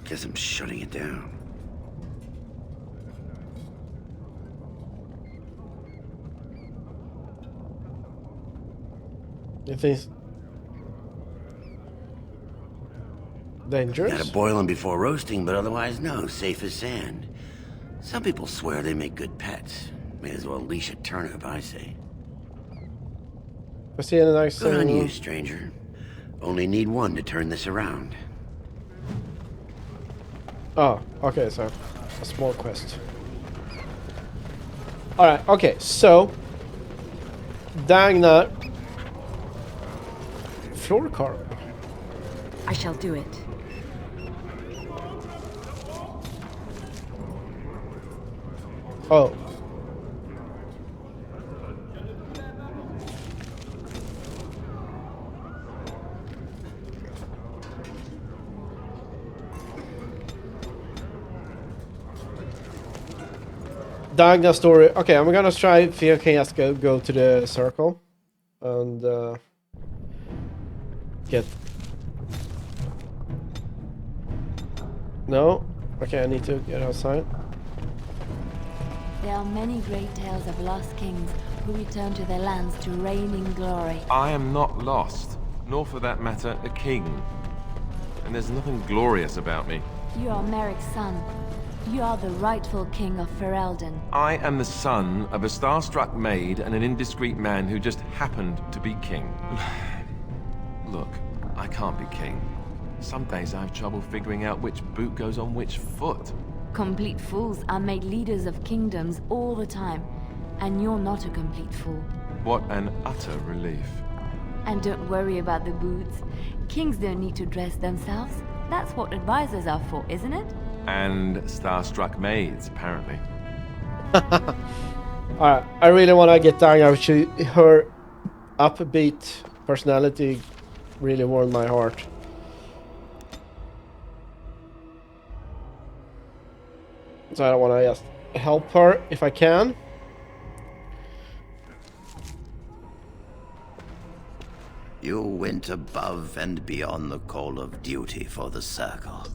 Guess I'm shutting it down. It is dangerous. Gotta boil them before roasting, but otherwise no, safe as sand. Some people swear they make good pets. May as well leash a turnip, I say. I see a nice. Good on you, stranger. Only need one to turn this around. Oh, okay, so a small quest. Alright, okay, so Dagna floor carving. I shall do it. Oh. Dagna story. Okay, I'm gonna try if you can just go to the circle and get. No? Okay, I need to get outside. There are many great tales of lost kings who return to their lands to reign in glory. I am not lost, nor for that matter, a king. And there's nothing glorious about me. You are Merrick's son. You are the rightful king of Ferelden. I am the son of a starstruck maid and an indiscreet man who just happened to be king. Look, I can't be king. Some days I have trouble figuring out which boot goes on which foot. Complete fools are made leaders of kingdoms all the time, and you're not a complete fool. What an utter relief. And don't worry about the boots. Kings don't need to dress themselves. That's what advisors are for, isn't it? And starstruck maids, apparently. Alright, I really want to get Dagna. Her upbeat personality really warmed my heart. So I want to just help her if I can. You went above and beyond the call of duty for the Circle.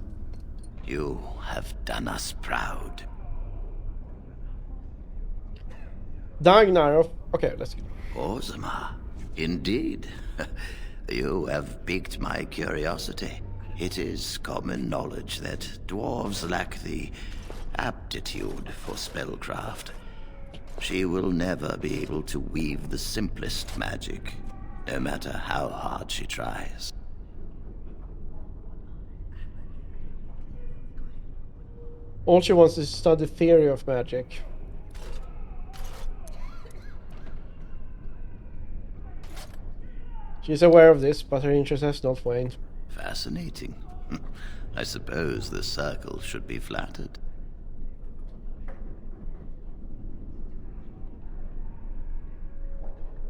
You have done us proud. Dagna. Okay, let's go. Orzammar, indeed. You have piqued my curiosity. It is common knowledge that dwarves lack the aptitude for spellcraft. She will never be able to weave the simplest magic, no matter how hard she tries. All she wants is to study the theory of magic. She's aware of this, but her interest has not waned. Fascinating. I suppose the Circle should be flattered.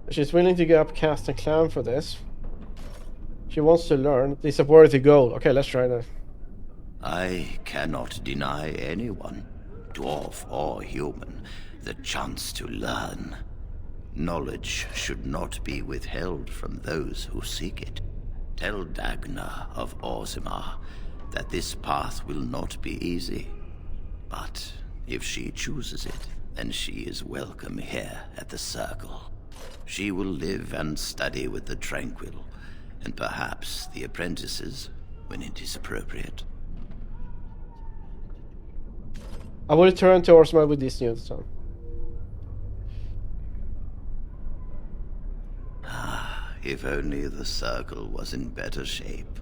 She's willing to give up caste and clan for this. She wants to learn. It's a worthy goal. Okay, let's try that. I cannot deny anyone, dwarf or human, the chance to learn. Knowledge should not be withheld from those who seek it. Tell Dagna of Orzammar that this path will not be easy. But if she chooses it, then she is welcome here at the Circle. She will live and study with the Tranquil, and perhaps the apprentices, when it is appropriate. I will return to Orzammar with this news, son. If only the Circle was in better shape.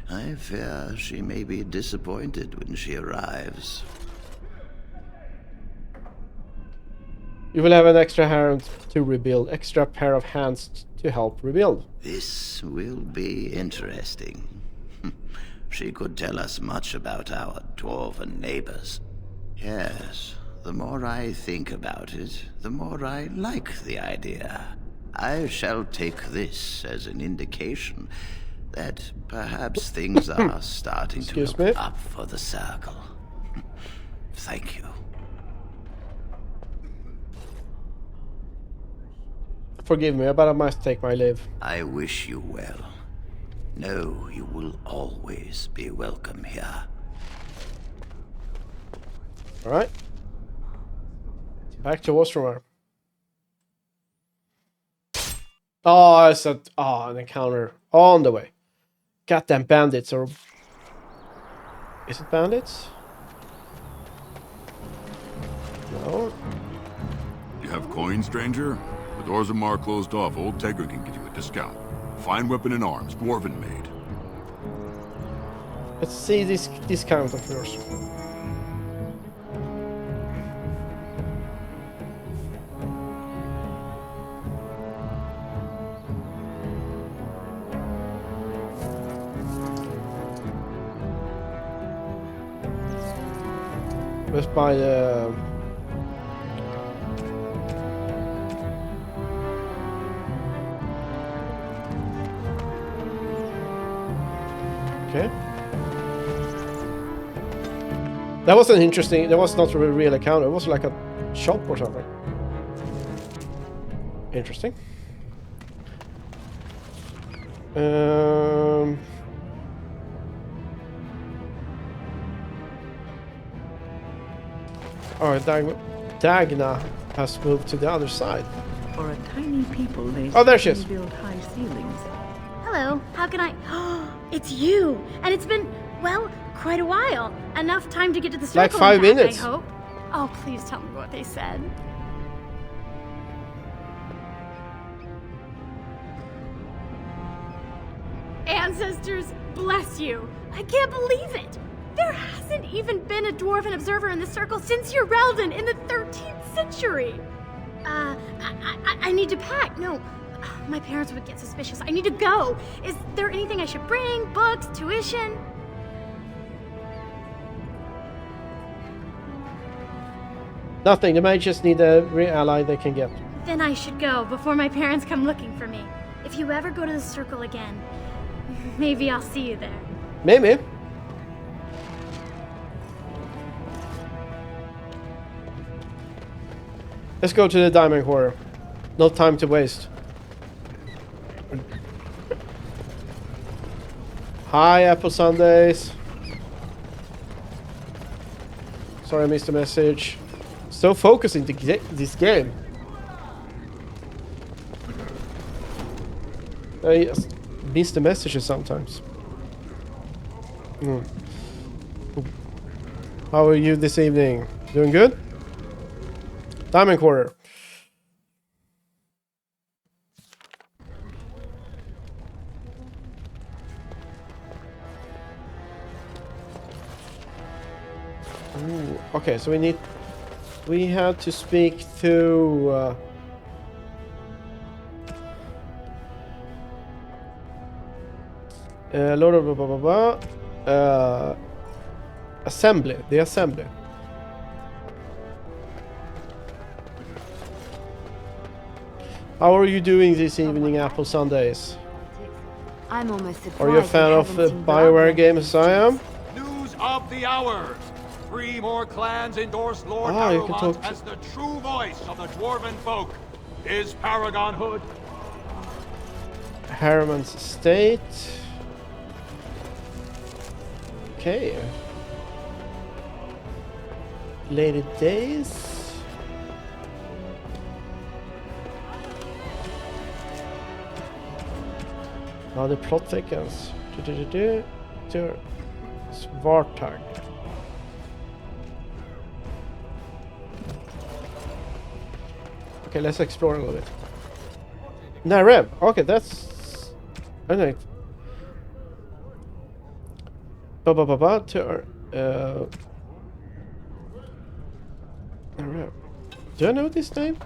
I fear she may be disappointed when she arrives. You will have an extra hand to rebuild, extra pair of hands to help rebuild. This will be interesting. She could tell us much about our dwarven neighbors. Yes, the more I think about it, the more I like the idea. I shall take this as an indication that perhaps things are starting to look up for the Circle. Thank you. Forgive me, but I must take my leave. I wish you well. Know you will always be welcome here. Alright. Back to Orzammar. Oh, it's an encounter on the way. Goddamn bandits, or... Is it bandits? No. You have coin, stranger? With Orzammar closed off, old Tegra can give you a discount. Fine weapon and arms, Dwarven made. Let's see this discount of yours. Let's buy the... Okay. That was an interesting... That was not a real account. It was like a shop or something. Interesting. Alright, Dagna has moved to the other side. For a tiny people, they there she is. build high ceilings. Hello, how can I... It's you! And it's been, well, quite a while. Enough time to get to the circle. Like 5 and back, minutes. I hope. Oh, please tell me what they said. Ancestors, bless you! I can't believe it! There hasn't even been a Dwarven observer in the circle since Urelden in the 13th century! I need to pack. No, my parents would get suspicious. I need to go. Is there anything I should bring? Books? Tuition? Nothing. The mages need a re-ally they can get. Then I should go before my parents come looking for me. If you ever go to the circle again, maybe I'll see you there. Maybe. Let's go to the diamond quarter. No time to waste. Hi, Apple Sundays. Sorry I missed the message. So focusing to get this game. I miss the messages sometimes. How are you this evening? Doing good? Diamond quarter. Ooh, okay, so we have to speak to Lord of blah blah blah blah. Assembly, the assembly. How are you doing this evening, Apple Sundays? I'm almost surprised. Are you a fan of BioWare games as I am? News of the hour. 3 more clans endorse Lord You can Harrowmont talk as the true voice of the Dwarven folk. Is Paragon Hood? Harrowmont's estate. Okay. Lady Days. Now the plot thickens. Svartag. Okay, let's explore a little bit. Nareb. Okay, that's... Alright. Nareb. Do I know this name?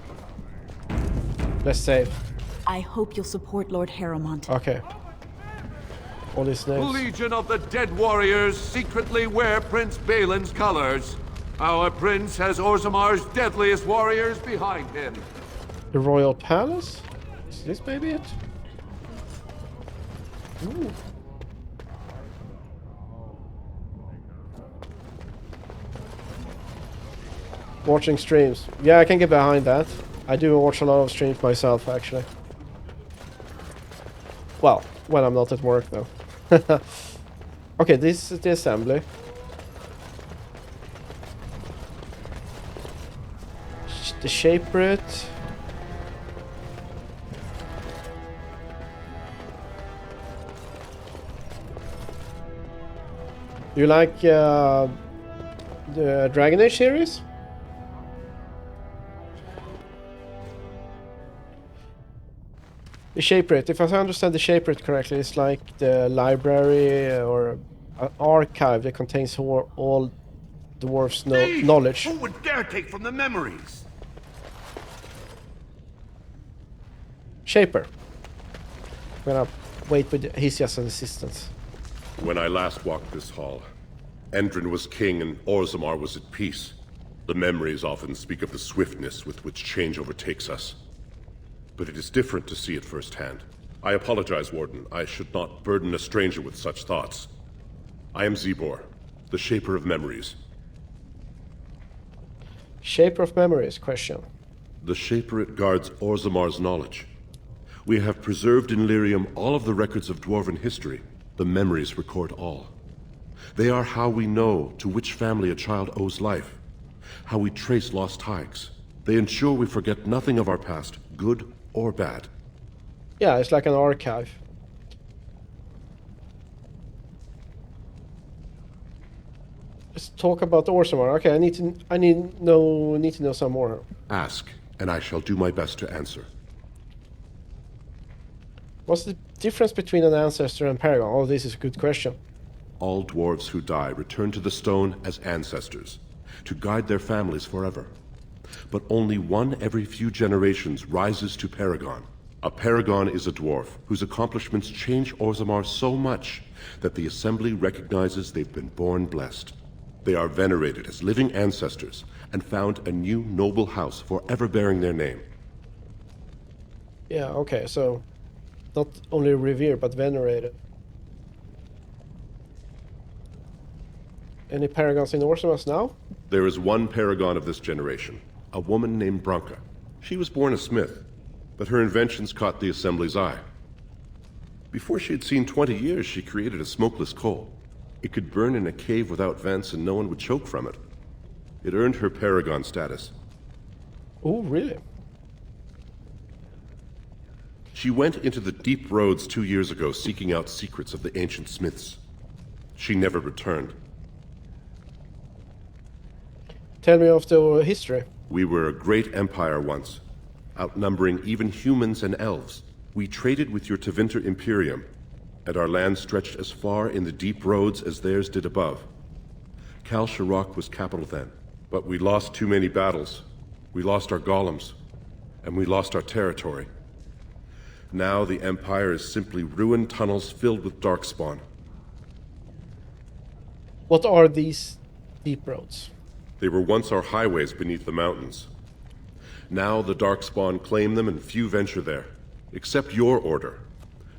Let's save. I hope you'll support Lord Harrowmont. Okay. All these The names. Legion of the Dead Warriors secretly wear Prince Balin's colors. Our prince has Orzammar's deadliest warriors behind him. The Royal Palace? Is this maybe it? Ooh. Watching streams. Yeah, I can get behind that. I do watch a lot of streams myself, actually. Well, when I'm not at work, though. Okay, this is the assembly. The Shaperate. You like the Dragon Age series? The Shaperate, if I understand the Shaperate correctly, it's like the library or an archive that contains all dwarves' knowledge. Who would dare take from the memories? Shaper. I'm gonna wait with Isydia's assistance. When I last walked this hall, Endrin was king and Orzammar was at peace. The memories often speak of the swiftness with which change overtakes us. But it is different to see it firsthand. I apologize, Warden. I should not burden a stranger with such thoughts. I am Zebor, the Shaper of Memories. Shaper of Memories, question. The Shaperate guards Orzammar's knowledge. We have preserved in Lyrium all of the records of Dwarven history. The memories record all. They are how we know to which family a child owes life, how we trace lost ties. They ensure we forget nothing of our past, good or bad. Yeah, it's like an archive. Let's talk about Orzammar. Okay, I need to know some more. Ask, and I shall do my best to answer. What's the difference between an ancestor and paragon? Oh, this is a good question. All dwarves who die return to the stone as ancestors, to guide their families forever. But only one every few generations rises to paragon. A paragon is a dwarf whose accomplishments change Orzammar so much that the Assembly recognizes they've been born blessed. They are venerated as living ancestors and found a new noble house forever bearing their name. Yeah, okay, so not only revered but venerated. Any paragons in Orzammar now? There is one paragon of this generation, a woman named Branka. She was born a smith, but her inventions caught the Assembly's eye. Before she had seen 20 years, she created a smokeless coal. It could burn in a cave without vents and no one would choke from it. It earned her paragon status. Oh, really? She went into the deep roads 2 years ago seeking out secrets of the ancient smiths. She never returned. Tell me of the history. We were a great empire once, outnumbering even humans and elves. We traded with your Tevinter Imperium, and our land stretched as far in the deep roads as theirs did above. Kal Sharok was capital then, but we lost too many battles. We lost our golems, and we lost our territory. Now the Empire is simply ruined tunnels filled with darkspawn. What are these deep roads? They were once our highways beneath the mountains. Now the darkspawn claim them and few venture there, except your order,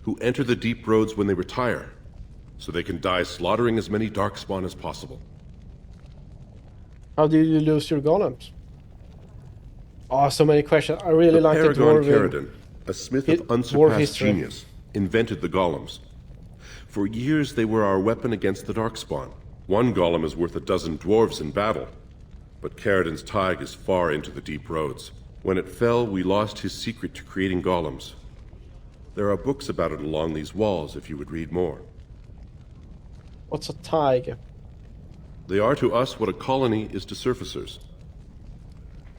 who enter the deep roads when they retire, so they can die slaughtering as many darkspawn as possible. How did you lose your golems? Oh, so many questions. I really like the Paragon Dwarven. Caradon, a smith of Dwarf unsurpassed history. genius, invented the golems. For years they were our weapon against the darkspawn. One golem is worth a dozen dwarves in battle, but Caradon's Tig is far into the deep roads. When it fell, we lost his secret to creating golems. There are books about it along these walls if you would read more. What's a Tig? They are to us what a colony is to surfacers.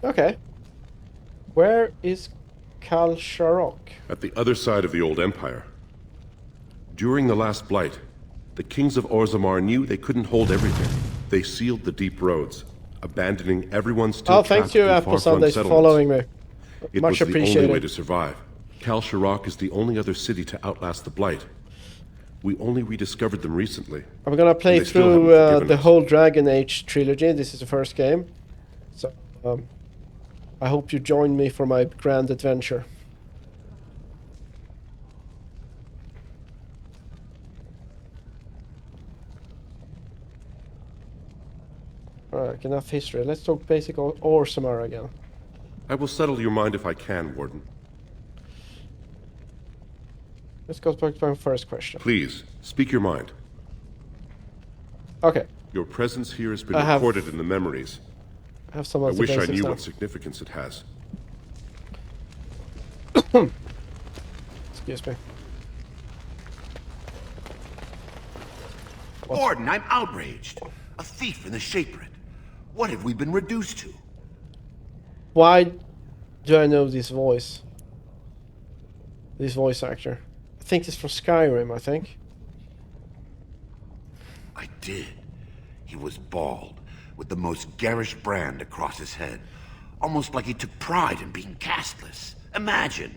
Okay. Where is Kal Sharok? At the other side of the old empire. During the last blight, the kings of Orzammar knew they couldn't hold everything. They sealed the deep roads, abandoning everyone still Oh, trapped thank you, in Apple far-flung Sundays, for settlements. following me. It Much was the only way appreciated. to survive. Kal Sharok is the only other city to outlast the blight. We only rediscovered them recently. I'm gonna play And they still through haven't forgiven the us. whole Dragon Age Trilogy. This is the first game. So, I hope you join me for my grand adventure. Alright, enough history. Let's talk basic Orzammar again. I will settle your mind if I can, Warden. Let's go back to my first question. Please, speak your mind. Okay. Your presence here has been I have- recorded in the memories. have some I of the wish I basics knew now. what significance it has. Excuse me. Warden, I'm outraged. A thief in the Shaperate. What have we been reduced to? Why do I know this voice? This voice actor. I think it's from Skyrim, I think. I did. He was bald, with the most garish brand across his head. Almost like he took pride in being castless. Imagine.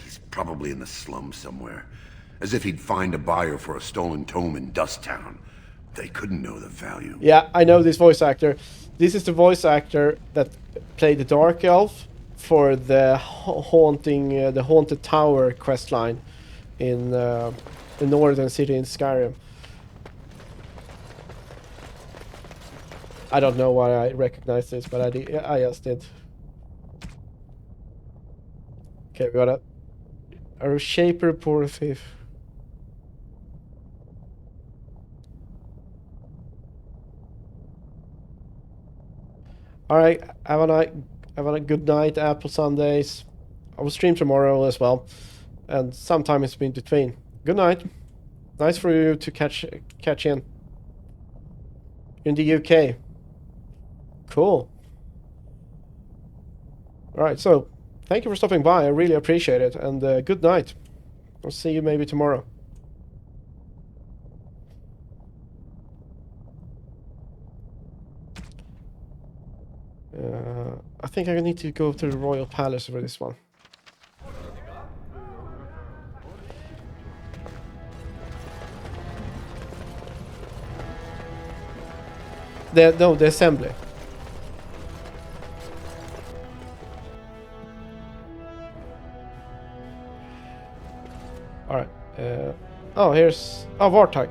He's probably in the slums somewhere. As if he'd find a buyer for a stolen tome in Dust Town. They couldn't know the value. Yeah, I know this voice actor. This is the voice actor that played the Dark Elf for the the Haunted Tower questline in the northern city in Skyrim. I don't know why I recognize this, but I just did. Okay, we got a shaper, poor thief. All right, have a good night, Apple Sundays. I will stream tomorrow as well, and sometime in between. Good night. Nice for you to catch in the UK. Cool. All right, so thank you for stopping by. I really appreciate it, and good night. I'll see you maybe tomorrow. I think I need to go to the Royal Palace for this one. The assembly. All right. Oh, here's Vartag.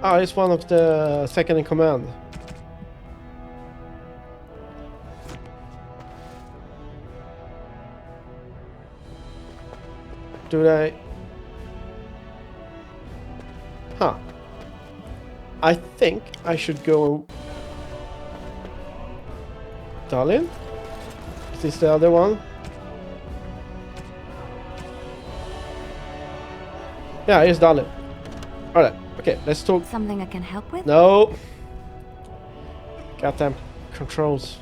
Ah, it's one of the second in command. Do they? Huh. I think I should go. Dalin? Is this the other one? Yeah, it's Dalin. Alright, okay, let's talk. Something I can help with? No. Goddamn controls.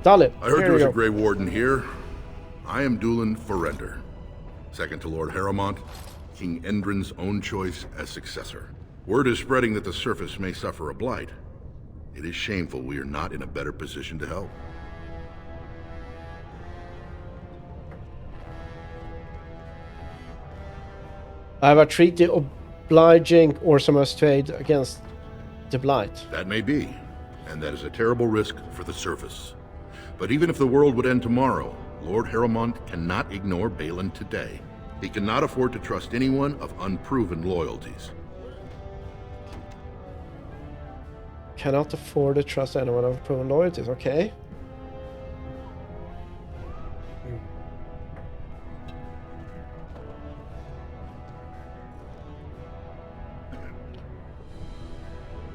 Dalin. I heard here there was you a go. Grey Warden here. I am Dulin Forrender, second to Lord Harrowmont, King Endrin's own choice as successor. Word is spreading that the surface may suffer a blight. It is shameful we are not in a better position to help. I have a treaty obliging Orzammar to aid against the blight. That may be, and that is a terrible risk for the surface. But even if the world would end tomorrow, Lord Harrowmont cannot ignore Balin today. He cannot afford to trust anyone of unproven loyalties. Cannot afford to trust anyone of proven loyalties, okay?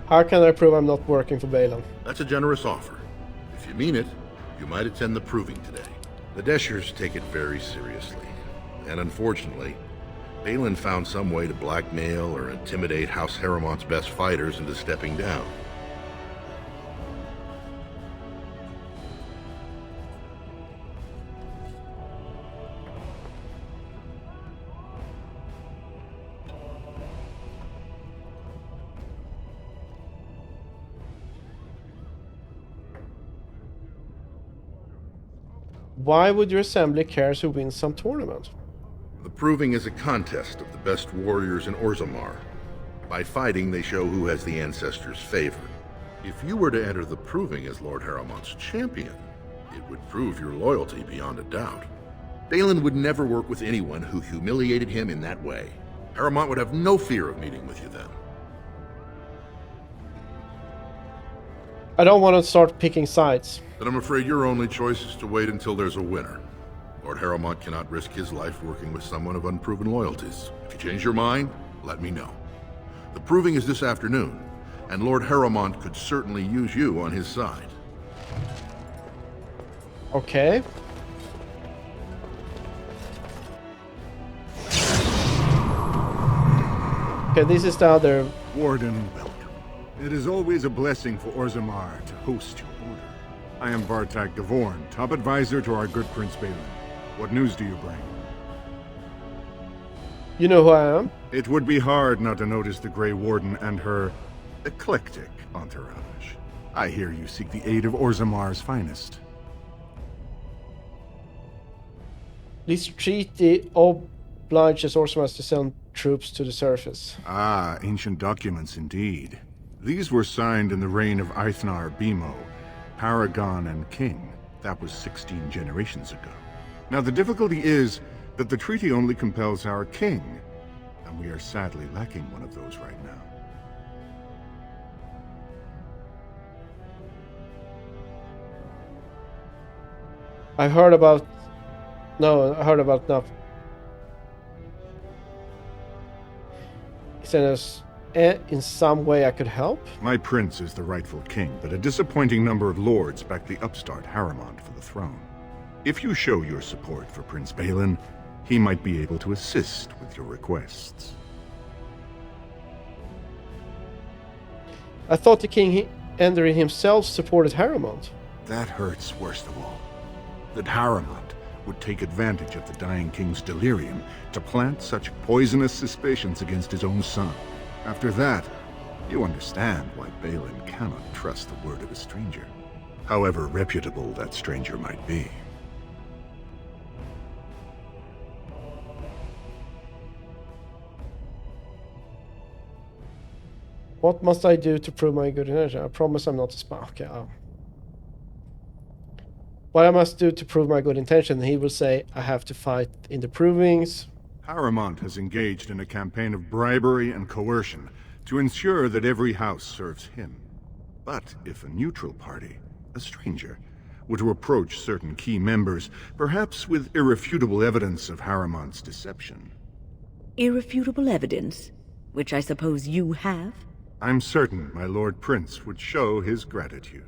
How can I prove I'm not working for Balin? That's a generous offer. If you mean it, you might attend the proving today. The Deshers take it very seriously. And unfortunately, Balin found some way to blackmail or intimidate House Harrowmont's best fighters into stepping down. Why would your assembly care who wins some tournament? The proving is a contest of the best warriors in Orzammar. By fighting, they show who has the ancestors' favor. If you were to enter the proving as Lord Harrowmont's champion, it would prove your loyalty beyond a doubt. Balin would never work with anyone who humiliated him in that way. Harrowmont would have no fear of meeting with you then. I don't want to start picking sides. Then I'm afraid your only choice is to wait until there's a winner. Lord Harrowmont cannot risk his life working with someone of unproven loyalties. If you change your mind, let me know. The proving is this afternoon, and Lord Harrowmont could certainly use you on his side. Okay. Okay, this is the other. Warden, welcome. It is always a blessing for Orzammar to host your order. I am Vartak Gavorn, top advisor to our good Prince Balin. What news do you bring? You know who I am? It would be hard not to notice the Grey Warden and her eclectic entourage. I hear you seek the aid of Orzammar's finest. This treaty obliges Orzammar to send troops to the surface. Ah, ancient documents indeed. These were signed in the reign of Eithnar Bimo, Paragon and King. That was 16 generations ago. Now the difficulty is that the treaty only compels our king, and we are sadly lacking one of those right now. I heard about nothing. Is there in some way I could help? My prince is the rightful king, but a disappointing number of lords back the upstart Harrowmont for the throne. If you show your support for Prince Balin, he might be able to assist with your requests. I thought the king Endry himself supported Harrowmont. That hurts worst of all. That Harrowmont would take advantage of the dying king's delirium to plant such poisonous suspicions against his own son. After that, you understand why Balin cannot trust the word of a stranger, however reputable that stranger might be. What must I do to prove my good intention? I promise I'm not a spy. Okay. What I must do to prove my good intention, he will say I have to fight in the provings. Harrowmont has engaged in a campaign of bribery and coercion to ensure that every house serves him. But if a neutral party, a stranger, were to approach certain key members, perhaps with irrefutable evidence of Harrowmont's deception. Irrefutable evidence? Which I suppose you have? I'm certain my Lord Prince would show his gratitude.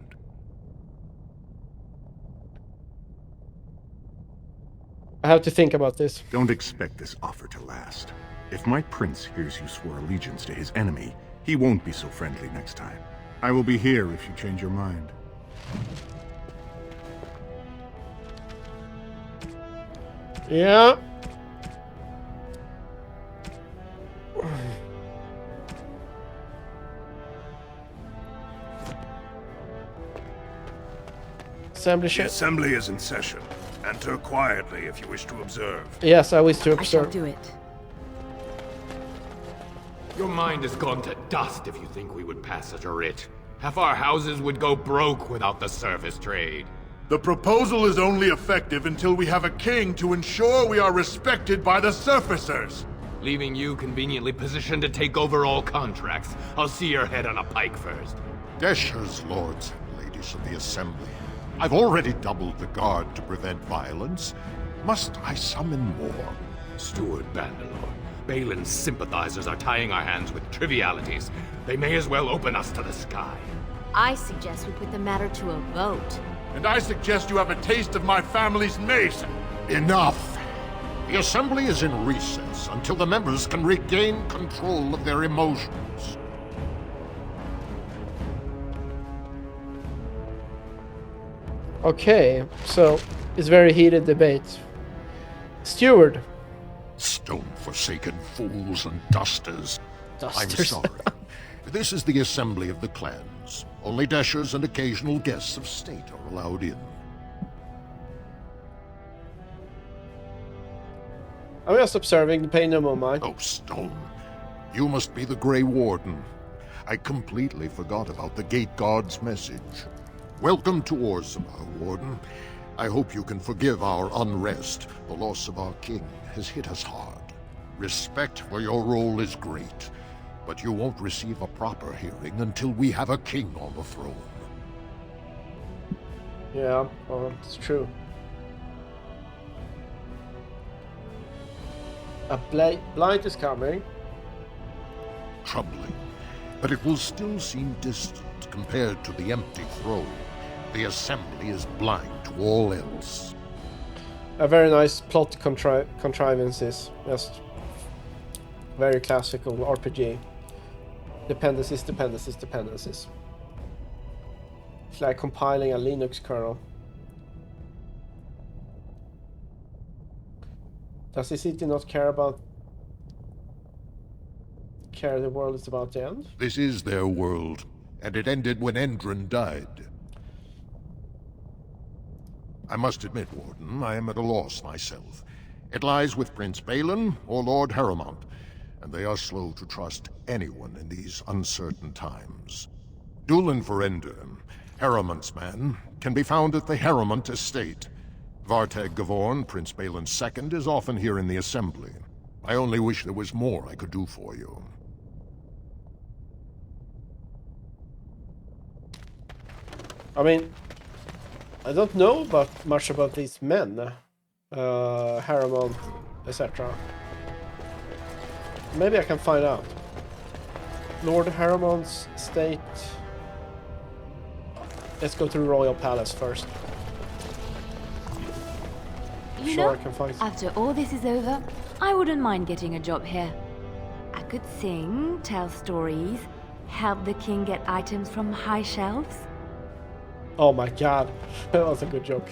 I have to think about this. Don't expect this offer to last. If my prince hears you swore allegiance to his enemy, he won't be so friendly next time. I will be here if you change your mind. Yeah. Assembly The ship. assembly is in session. Enter quietly if you wish to observe. Yes, I wish to I shall observe. do it. Your mind has gone to dust if you think we would pass such a writ. Half our houses would go broke without the service trade. The proposal is only effective until we have a king to ensure we are respected by the surfacers. Leaving you conveniently positioned to take over all contracts. I'll see your head on a pike first. Deshers, lords and ladies of the assembly. I've already doubled the guard to prevent violence. Must I summon more? Steward Bandalore, Balin's sympathizers are tying our hands with trivialities. They may as well open us to the sky. I suggest we put the matter to a vote. And I suggest you have a taste of my family's mace. Enough! The assembly is in recess until the members can regain control of their emotions. Okay, so it's very heated debate. Steward. Stone-forsaken fools and dusters. I'm Dusters. sorry. This is the assembly of the clans. Only dashers and occasional guests of state are allowed in. I'm just observing, pay no more mind. Oh, Stone. You must be the Grey Warden. I completely forgot about the Gate God's message. Welcome to Orzammar, Warden. I hope you can forgive our unrest. The loss of our king has hit us hard. Respect for your role is great, but you won't receive a proper hearing until we have a king on the throne. Yeah, well, it's true. A blight is coming. Troubling, but it will still seem distant compared to the empty throne. The assembly is blind to all else. A very nice plot contrivances. Just very classical RPG. Dependencies. It's like compiling a Linux kernel. Does Isydia not care the world is about to end? This is their world, and it ended when Endron died. I must admit, Warden, I am at a loss myself. It lies with Prince Balin or Lord Harrowmont, and they are slow to trust anyone in these uncertain times. Dulin Verender, Harrowmont's man, can be found at the Harrowmont estate. Vartag Gavorn, Prince Balin's second, is often here in the assembly. I only wish there was more I could do for you. I mean, I don't know much about these men, Harrowmont, etc. Maybe I can find out. Lord Harrowmont's estate. Let's go to the Royal Palace first. You Sure, know, I can find some. after all this is over, I wouldn't mind getting a job here. I could sing, tell stories, help the king get items from high shelves. Oh my god, that was a good joke.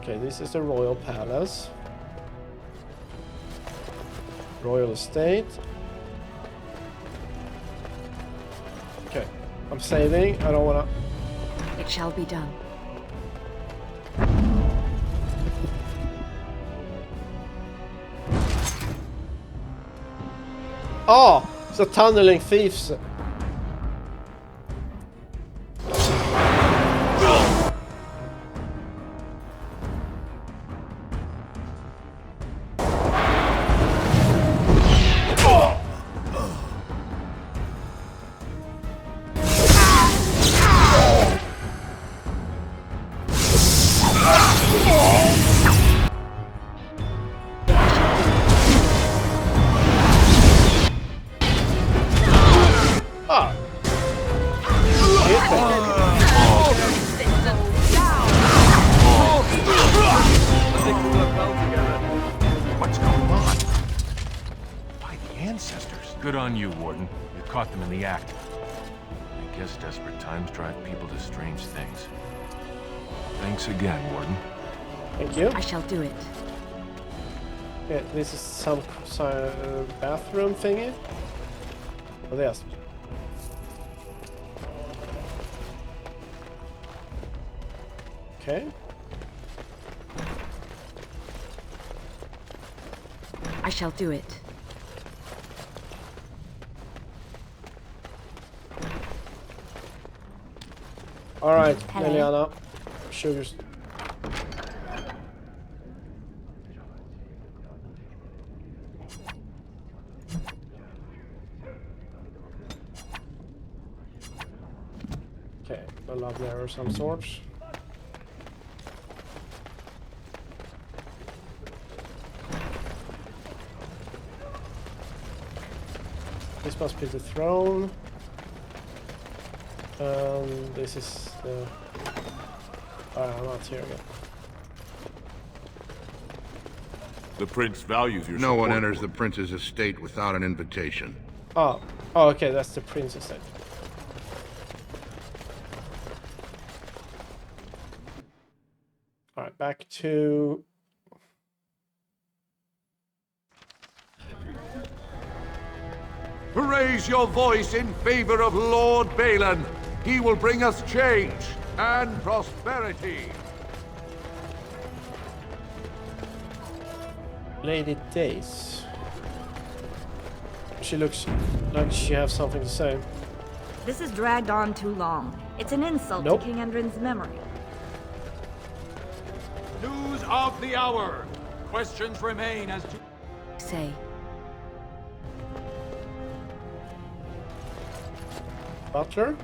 Okay, this is the Royal Palace. Royal Estate. Okay, I'm saving. I don't wanna... It shall be done. Oh! So tunneling thieves. What's going on? By the ancestors. Good on you, Warden. You caught them in the act. I guess desperate times drive people to strange things. Thanks again, Warden. Thank you. I shall do it. Okay, this is some bathroom thingy. Oh, yes. Okay. I shall do it. All right, Hello. Liliana. Sugars. Okay, a love there of some sort. This must be the throne. This is the... I'm not here again. The prince values your No one support, enters the Warden. prince's estate without an invitation. Oh, okay, that's the princess then. Alright, back to... Raise your voice in favor of Lord Balin. He will bring us change and prosperity. Lady Dace. She looks like she has something to say. This has dragged on too long. It's an insult Nope. to King Endrin's memory. News of the hour. Questions remain as to... Say. Butler?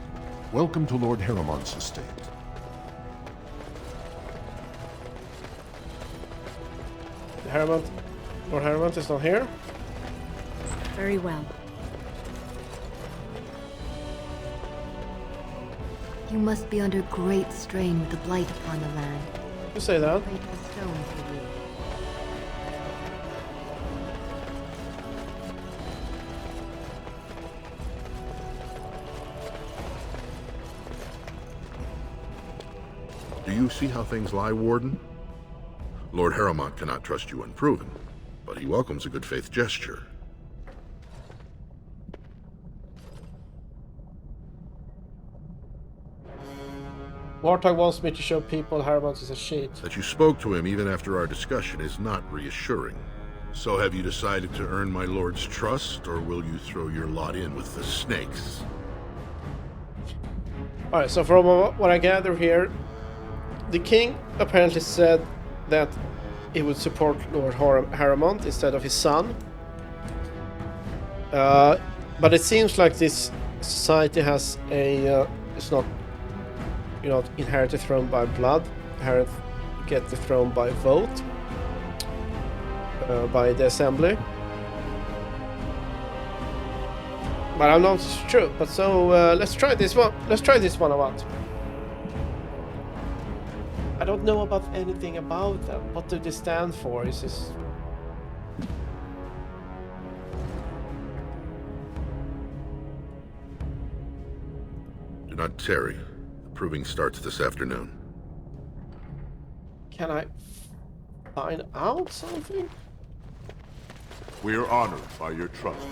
Welcome to Lord Harrowmont's estate. Lord Harrowmont is not here? Very well. You must be under great strain with the blight upon the land. You say that. Break the stone for you. Do you see how things lie, Warden? Lord Harrowmont cannot trust you unproven, but he welcomes a good faith gesture. Warthog wants me to show people Harrowmont is a cheat. That you spoke to him even after our discussion is not reassuring. So have you decided to earn my lord's trust, or will you throw your lot in with the snakes? Alright, so from what I gather here, the king apparently said that he would support Lord Harrowmont instead of his son. But it seems like this society has a... it's not, you know, inherit the throne by blood. Get the throne by vote. By the assembly. But I'm not sure. But so, let's try this one. Let's try this one out. I don't know about anything about them. What do they stand for? Is this... Do not tarry. The proving starts this afternoon. Can I find out something? We are honored by your trust.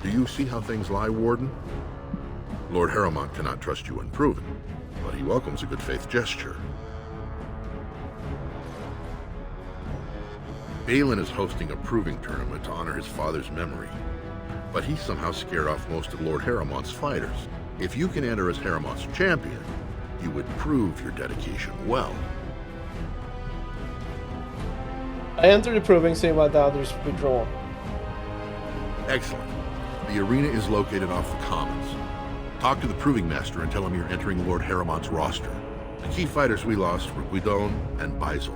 Do you see how things lie, Warden? Lord Harrowmont cannot trust you unproven, but he welcomes a good faith gesture. Balin is hosting a proving tournament to honor his father's memory, but he somehow scared off most of Lord Harrowmont's fighters. If you can enter as Harrowmont's champion, you would prove your dedication well. I enter the proving, seeing why the others withdraw. Excellent. The arena is located off the Commons. Talk to the Proving Master and tell him you're entering Lord Harrowmont's roster. The key fighters we lost were Guidon and Baisel.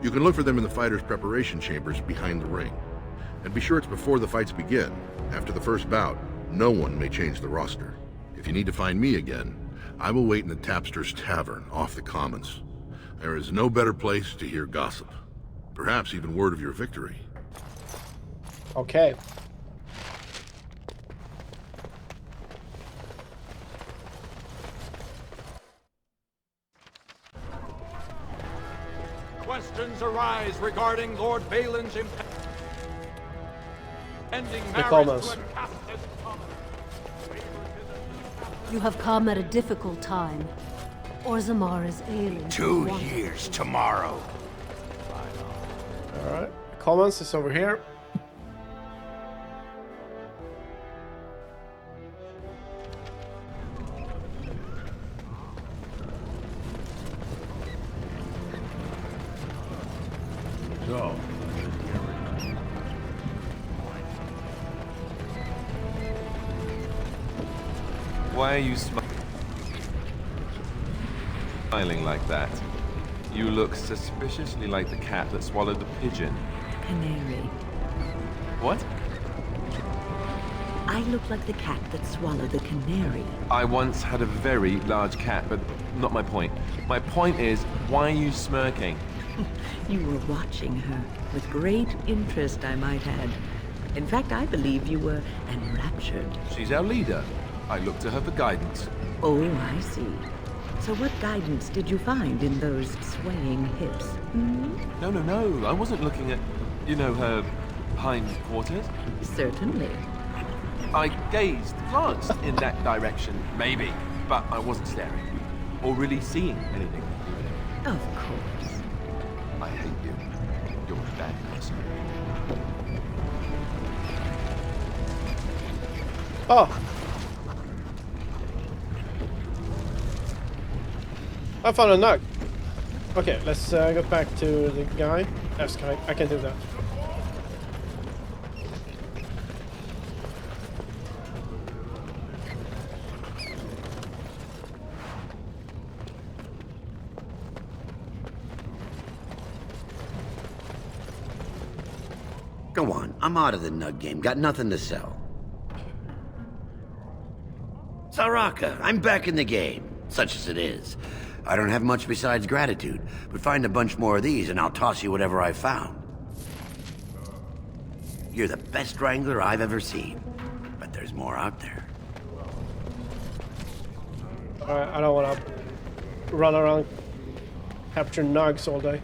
You can look for them in the fighters' preparation chambers behind the ring. And be sure it's before the fights begin. After the first bout, no one may change the roster. If you need to find me again, I will wait in the Tapster's Tavern off the Commons. There is no better place to hear gossip. Perhaps even word of your victory. Okay. Questions arise regarding Lord Balin's impending marriage Commons. to a Catholic common. You have come at a difficult time. Orzammar is ailing. 2 years tomorrow. Alright. Commons is over here. So, Why are you smiling like that? You look suspiciously like the cat that swallowed the pigeon. Canary. What? I look like the cat that swallowed the canary. I once had a very large cat, but not my point. My point is, why are you smirking? You were watching her with great interest, I might add. In fact, I believe you were enraptured. She's our leader. I look to her for guidance. Oh, I see. So what guidance did you find in those swaying hips? Hmm? No. I wasn't looking at, you know, her hind quarters. Certainly. I glanced in that direction, maybe, but I wasn't staring or really seeing anything. Of course. I hate you. You're a bad person. Oh. I found a nug. Okay, let's go back to the guy. Yes, I can do that. Go on, I'm out of the nug game. Got nothing to sell. Saraka, I'm back in the game, such as it is. I don't have much besides gratitude, but find a bunch more of these and I'll toss you whatever I found. You're the best wrangler I've ever seen, but there's more out there. Alright, I don't want to run around capture nugs all day.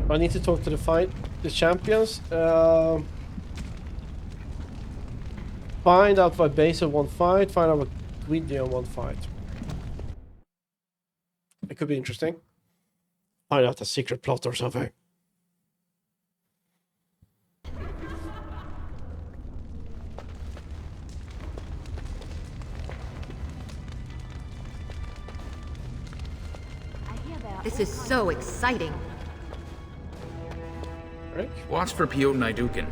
I need to talk to the champions. Find out what base of one fight. Find out what witty on one fight. It could be interesting. Find out a secret plot or something. This is so exciting. Watch for Piotr Naidukin.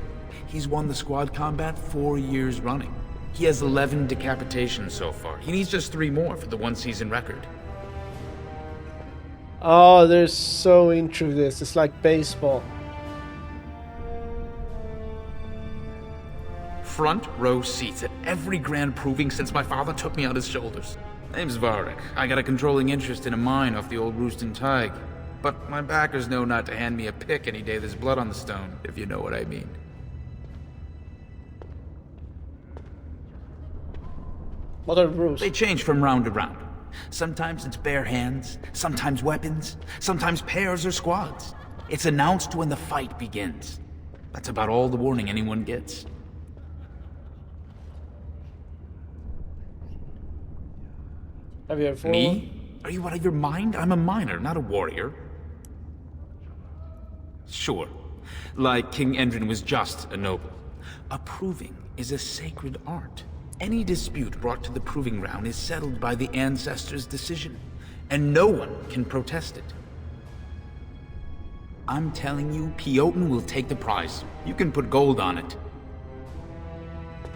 He's won the squad combat 4 years running. He has 11 decapitations so far. He needs just 3 more for the 1-season record. Oh, they're so into this. It's like baseball. Front row seats at every grand proving since my father took me on his shoulders. Name's Varric. I got a controlling interest in a mine off the old Roostin' Tig. But my backers know not to hand me a pick any day there's blood on the stone, if you know what I mean. What are the rules? They change from round to round. Sometimes it's bare hands, sometimes weapons, sometimes pairs or squads. It's announced when the fight begins. That's about all the warning anyone gets. Have you ever Me? Are you out of your mind? I'm a miner, not a warrior. Sure. Like King Endrin was just a noble. A proving is a sacred art. Any dispute brought to the proving ground is settled by the ancestors' decision, and no one can protest it. I'm telling you, Piotr will take the prize. You can put gold on it.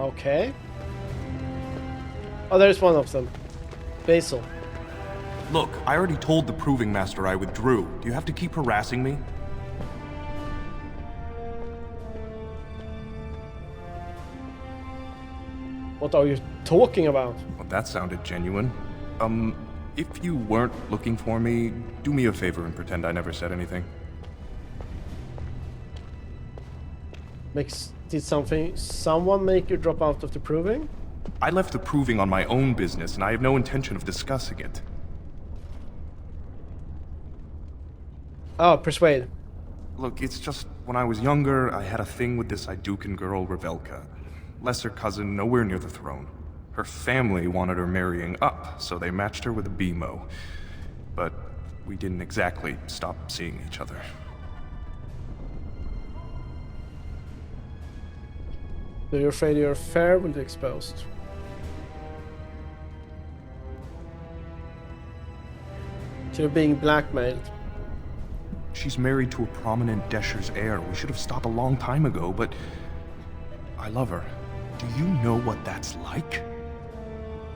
Okay. Oh, there's one of them. Basil. Look, I already told the Proving Master I withdrew. Do you have to keep harassing me? What are you talking about? Well, that sounded genuine. If you weren't looking for me, do me a favor and pretend I never said anything. Did someone make you drop out of the Proving? I left the Proving on my own business, and I have no intention of discussing it. Oh, persuade. Look, it's just, when I was younger, I had a thing with this Idukan girl, Revelka. Lesser cousin, nowhere near the throne. Her family wanted her marrying up, so they matched her with a BMO. But we didn't exactly stop seeing each other. So you're afraid your affair will be exposed? You're being blackmailed. She's married to a prominent Desher's heir. We should have stopped a long time ago, but I love her. Do you know what that's like?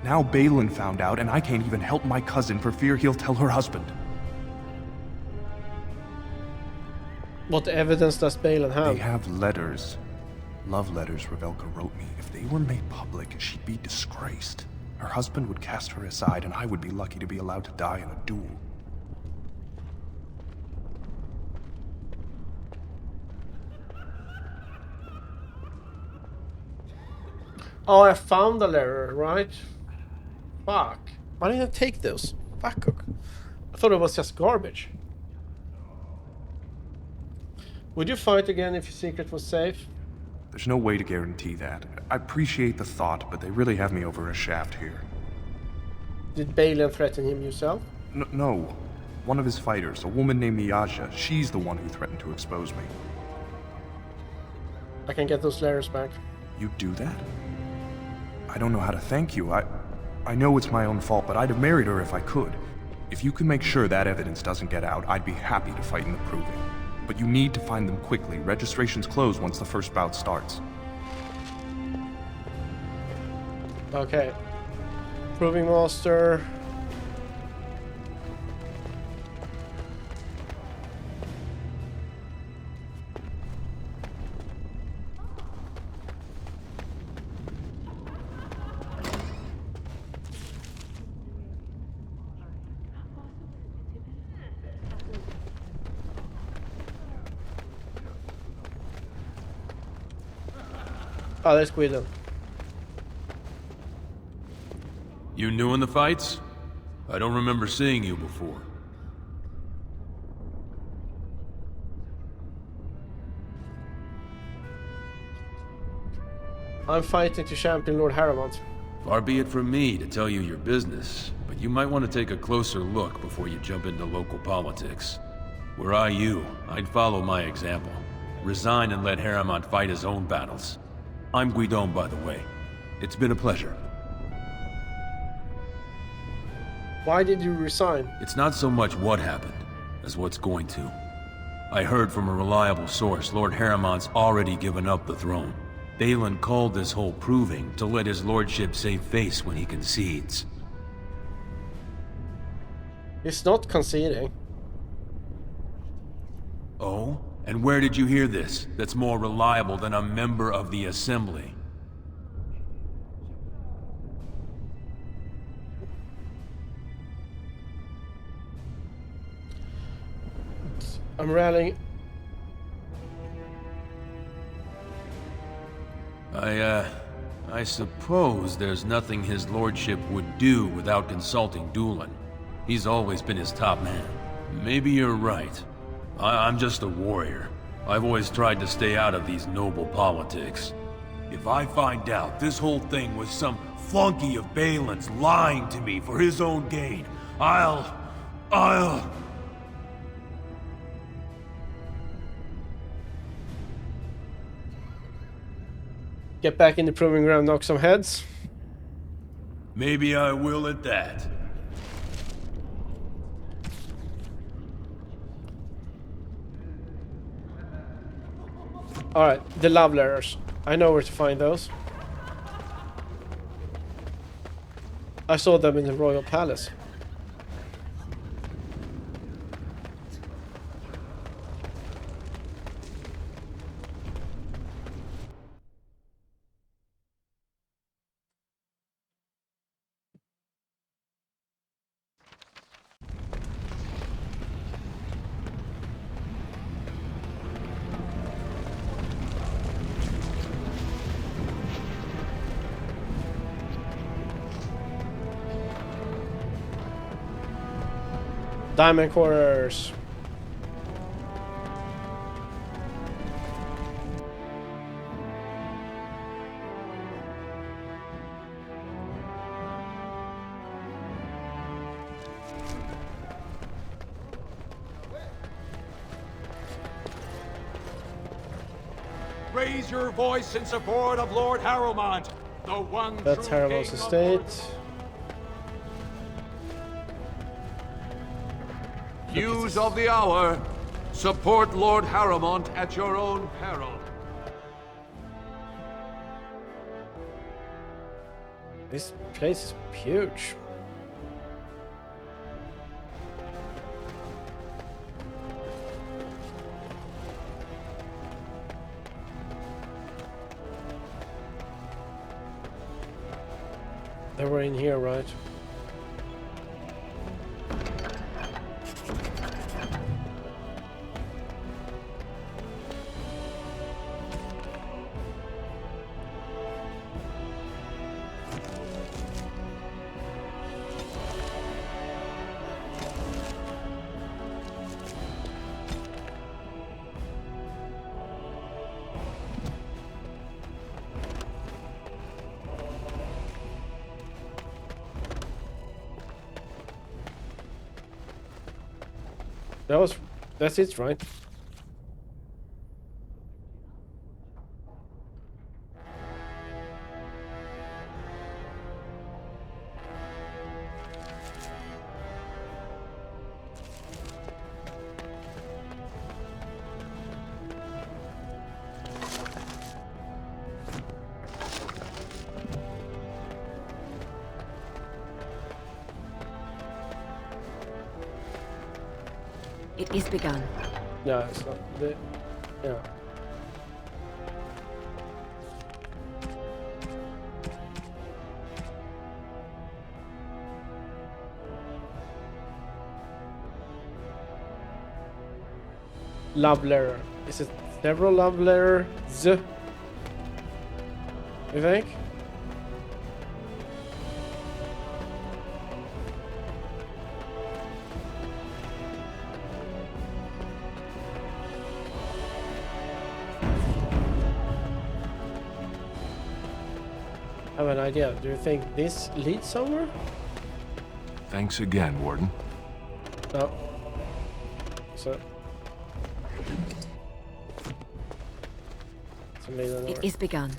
Now Balin found out, and I can't even help my cousin for fear he'll tell her husband. What evidence does Balin have? They have letters. Love letters Revelka wrote me. If they were made public, she'd be disgraced. Her husband would cast her aside, and I would be lucky to be allowed to die in a duel. Oh, I found the letter, right? Fuck. Why didn't I take those? Fuck. I thought it was just garbage. Would you fight again if your secret was safe? There's no way to guarantee that. I appreciate the thought, but they really have me over a shaft here. Did Balin threaten him yourself? No. One of his fighters, a woman named Isydia, she's the one who threatened to expose me. I can get those layers back. You do that? I don't know how to thank you. I know it's my own fault, but I'd have married her if I could. If you can make sure that evidence doesn't get out, I'd be happy to fight in the proving. But you need to find them quickly. Registrations close once the first bout starts. Okay. Proving master. Oh, there's Guido. You new in the fights? I don't remember seeing you before. I'm fighting to champion Lord Harrowmont. Far be it from me to tell you your business, but you might want to take a closer look before you jump into local politics. Were I you, I'd follow my example. Resign and let Harrowmont fight his own battles. I'm Guidon, by the way. It's been a pleasure. Why did you resign? It's not so much what happened, as what's going to. I heard from a reliable source Lord Harrowmont's already given up the throne. Balin called this whole proving to let his lordship save face when he concedes. He's not conceding. Oh? And where did you hear this that's more reliable than a member of the Assembly? I'm rallying. I suppose there's nothing his lordship would do without consulting Dulin. He's always been his top man. Maybe you're right. I'm just a warrior. I've always tried to stay out of these noble politics. If I find out this whole thing was some flunky of Balin's lying to me for his own gain, I'll... Get back in the proving ground, knock some heads. Maybe I will at that. Alright, the love letters. I know where to find those. I saw them in the royal palace. Diamond quarters. Raise your voice in support of Lord Harrowmont, the one That's true Harrowmont's king estate. News of the hour. Support Lord Harrowmont at your own peril. This place is huge. They were in here, right? That's it, right? It is begun. No, it's not. Yeah. Love letter. Is it several love letters? You think? I have an idea. Do you think this leads somewhere? Thanks again, Warden. No. So. It is begun.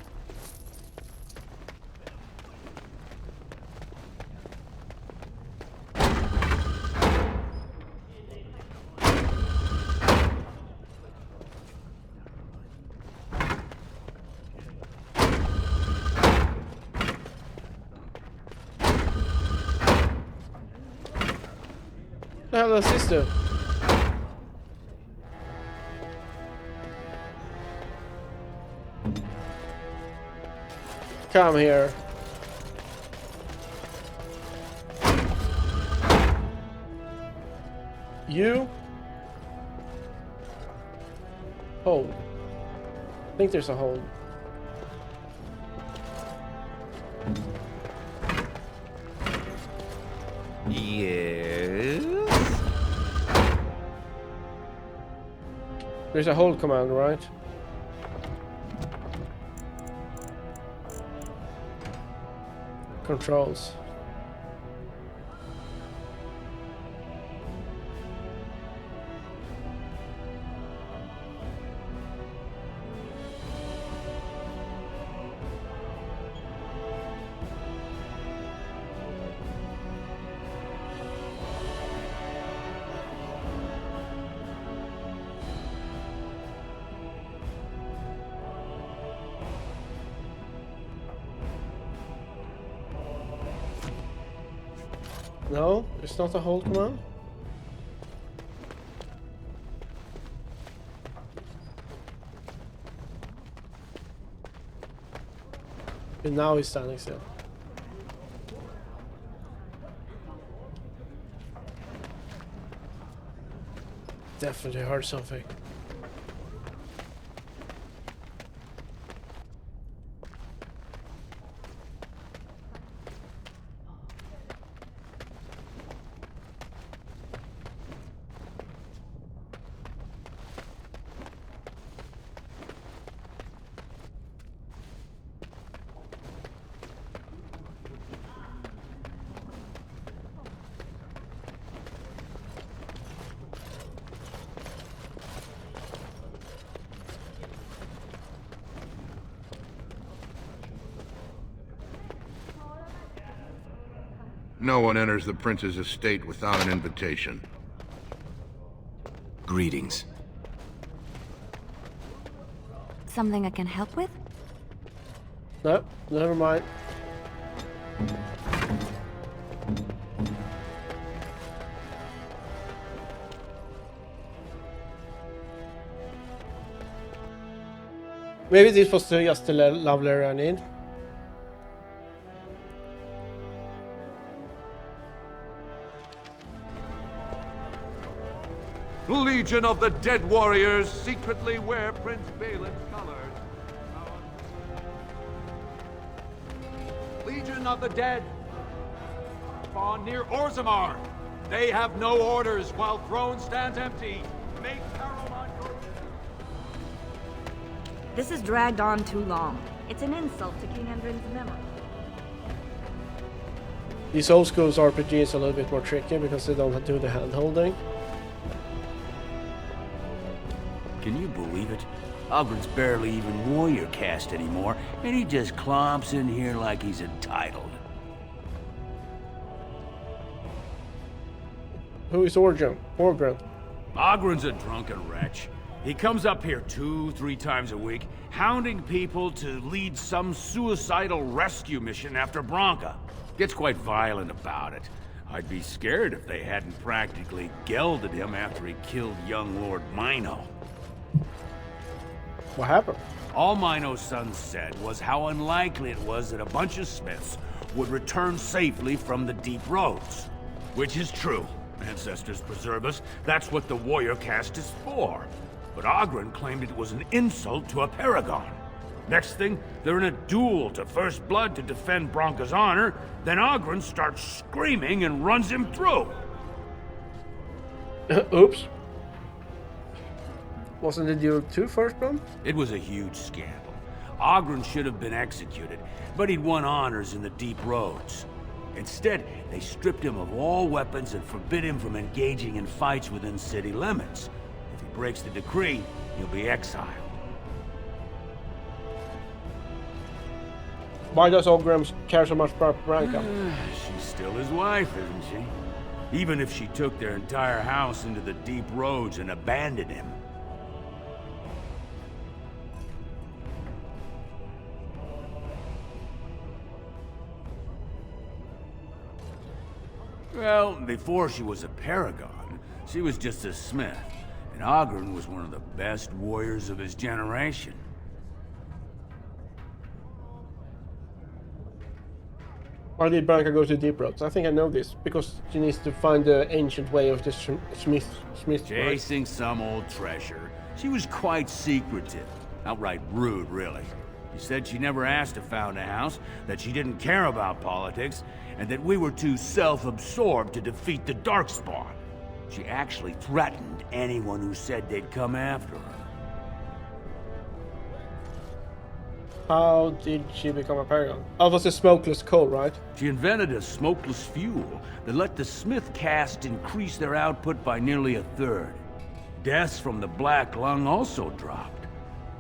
What the hell does this do? Come here. You? Hold. I think there's a hold. Yes? There's a hold command, right? Controls. No, it's not a hold command. And now he's standing still. Definitely heard something. No one enters the prince's estate without an invitation. Greetings. Something I can help with? No, never mind. Maybe this was just the love letter I need. Legion of the Dead Warriors secretly wear Prince Balin's colors. Legion of the Dead spawn near Orzammar. They have no orders while throne stands empty. Make Harrowmont your... This has dragged on too long. It's an insult to King Endrin's memory. These old school RPGs are a little bit more tricky because they don't do the hand holding. Can you believe it? Ogren's barely even warrior caste anymore, and he just clomps in here like he's entitled. Who is Ogren? Ogren's a drunken wretch. He comes up here 2-3 times a week, hounding people to lead some suicidal rescue mission after Branka. Gets quite violent about it. I'd be scared if they hadn't practically gelded him after he killed young Lord Mino. What happened? All Mino's son said was how unlikely it was that a bunch of smiths would return safely from the deep roads. Which is true. Ancestors preserve us. That's what the warrior caste is for. But Ogren claimed it was an insult to a paragon. Next thing, they're in a duel to first blood to defend Branka's honor, then Ogren starts screaming and runs him through. Oops. Wasn't the duel too first blood? It was a huge scandal. Ogren should have been executed, but he'd won honors in the deep roads. Instead, they stripped him of all weapons and forbid him from engaging in fights within city limits. If he breaks the decree, he'll be exiled. Why does Ogren care so much about Branka? She's still his wife, isn't she? Even if she took their entire house into the deep roads and abandoned him. Well, before she was a paragon, she was just a smith, and Ogren was one of the best warriors of his generation. Why did Branka go to deep roads? I think I know this, because she needs to find the ancient way of the smith. Chasing some old treasure. She was quite secretive. Outright rude, really. She said she never asked to found a house, that she didn't care about politics, and that we were too self-absorbed to defeat the Darkspawn. She actually threatened anyone who said they'd come after her. How did she become a paragon? Oh, it was a smokeless coal, right? She invented a smokeless fuel that let the smith caste increase their output by nearly 1/3. Deaths from the Black Lung also dropped.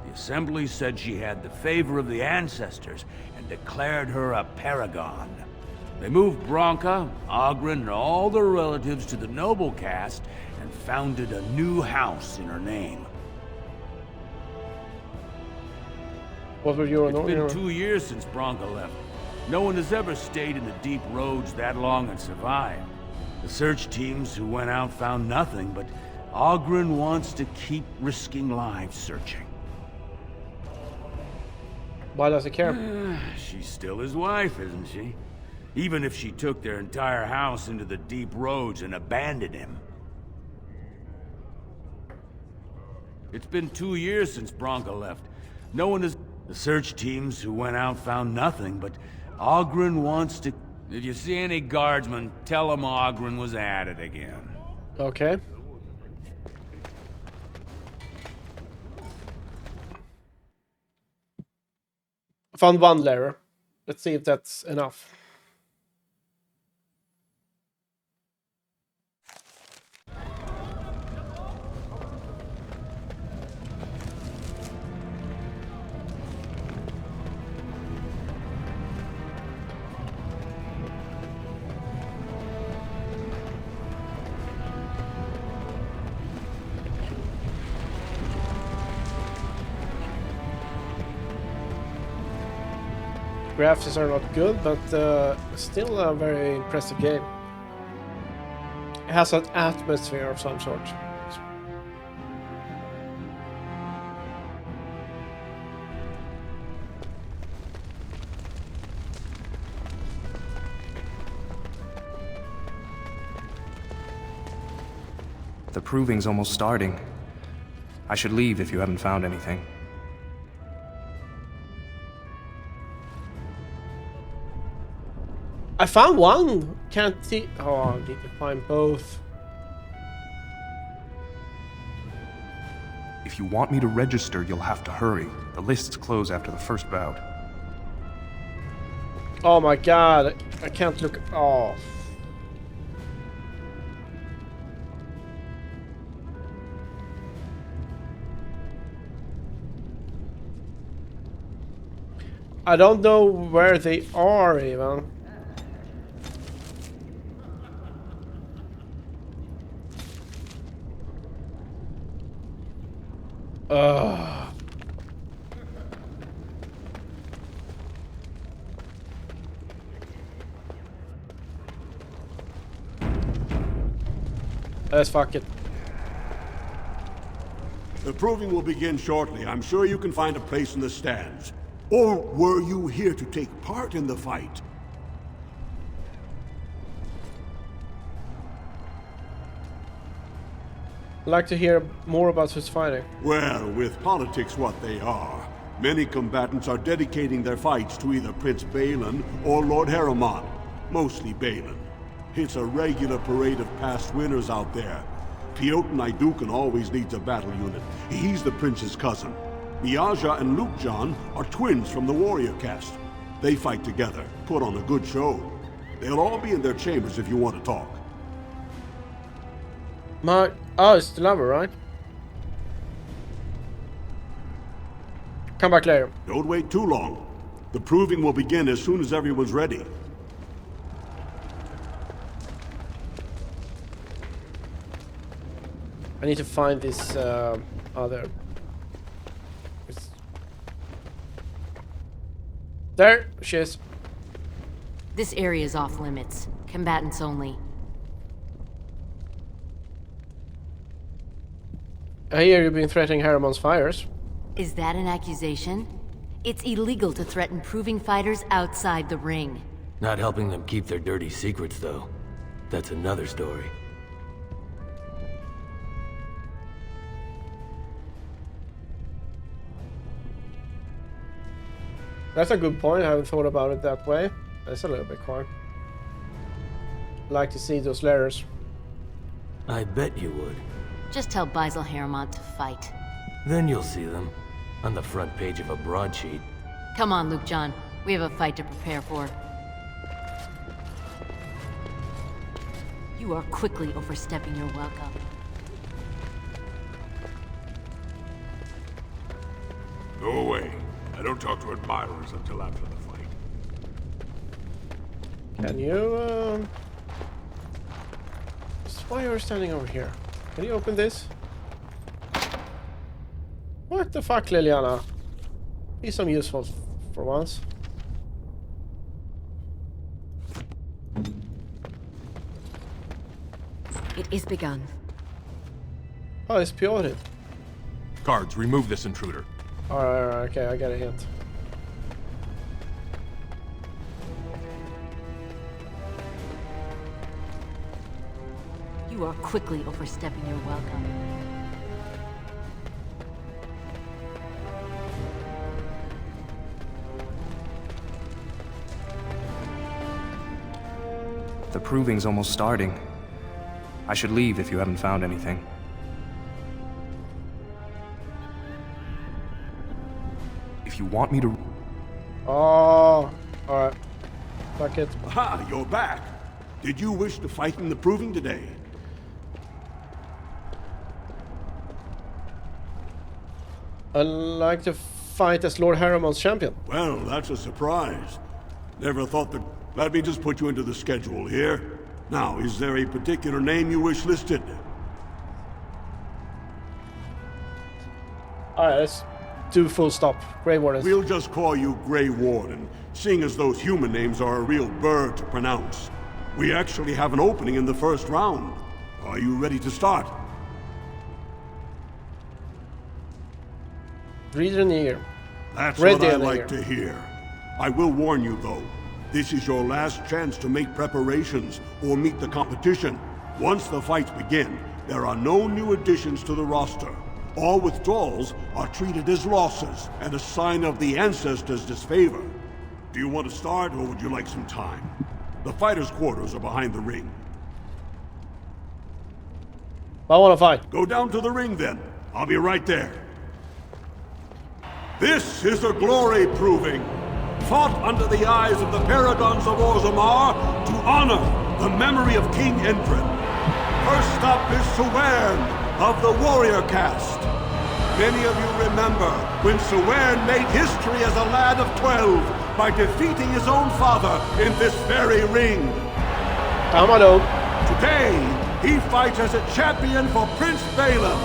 The Assembly said she had the favor of the ancestors and declared her a paragon. They moved Branka, Ogren, and all their relatives to the noble caste and founded a new house in her name. What were your It's been 2 years since Branka left. No one has ever stayed in the deep roads that long and survived. The search teams who went out found nothing, but Ogren wants to keep risking lives searching. Why does he care? She's still his wife, isn't she? Even if she took their entire house into the deep roads and abandoned him. It's been 2 years since Branka left. No one has... The search teams who went out found nothing, but Ogren wants to... If you see any guardsmen, tell them Ogren was at it again. Okay. I found one letter. Let's see if that's enough. Graphics are not good, but still a very impressive game. It has an atmosphere of some sort. The proving's almost starting. I should leave if you haven't found anything. I found one! Can't see... Oh, I need to find both. If you want me to register, you'll have to hurry. The lists close after the first bout. Oh my god, I can't look... Oh. I don't know where they are even. Let's fuck it. The proving will begin shortly. I'm sure you can find a place in the stands. Or were you here to take part in the fight? I'd like to hear more about who's fighting. Well, with politics what they are, many combatants are dedicating their fights to either Prince Balin or Lord Harrowmont. Mostly Balin. It's a regular parade of past winners out there. Piotr Naidukan always leads a battle unit. He's the prince's cousin. Miaja and Lukejan are twins from the warrior caste. They fight together, put on a good show. They'll all be in their chambers if you want to talk. Oh, it's the lover, right? Come back later. Don't wait too long. The proving will begin as soon as everyone's ready. I need to find this other... There she is. This area is off limits. Combatants only. I hear you've been threatening Harrowmont's fires. Is that an accusation? It's illegal to threaten proving fighters outside the ring. Not helping them keep their dirty secrets, though. That's another story. That's a good point. I haven't thought about it that way. That's a little bit coy. Like to see those letters. I bet you would. Just tell Basil Harrowmont to fight. Then you'll see them. On the front page of a broadsheet. Come on, Lukejan. We have a fight to prepare for. You are quickly overstepping your welcome. Go away. I don't talk to admirers until after the fight. Can you, why are you standing over here? Can you open this? What the fuck, Liliana? Be some useful for once. It is begun. Oh, it's Piotr. Guards, remove this intruder. Alright, okay, I got a hint. You are quickly overstepping your welcome. The proving's almost starting. I should leave if you haven't found anything. If you want me to... Oh, alright. Fuck it. Aha, you're back. Did you wish to fight in the proving today? I'd like to fight as Lord Harrowmont's champion. Well, that's a surprise. Never thought that... Let me just put you into the schedule here. Now, is there a particular name you wish listed? Alright, let's do full stop. Grey Warden. We'll just call you Grey Warden, seeing as those human names are a real burr to pronounce. We actually have an opening in the first round. Are you ready to start? Read an ear. That's what I like to hear. I will warn you, though. This is your last chance to make preparations or meet the competition. Once the fights begin, there are no new additions to the roster. All withdrawals are treated as losses and a sign of the ancestors' disfavor. Do you want to start, or would you like some time? The fighters' quarters are behind the ring. I want to fight. Go down to the ring, then. I'll be right there. This is a glory proving, fought under the eyes of the paragons of Orzammar to honor the memory of King Endrin. First up is Suwern of the warrior caste. Many of you remember when Sweyn made history as a lad of 12 by defeating his own father in this very ring. Today, he fights as a champion for Prince Balin.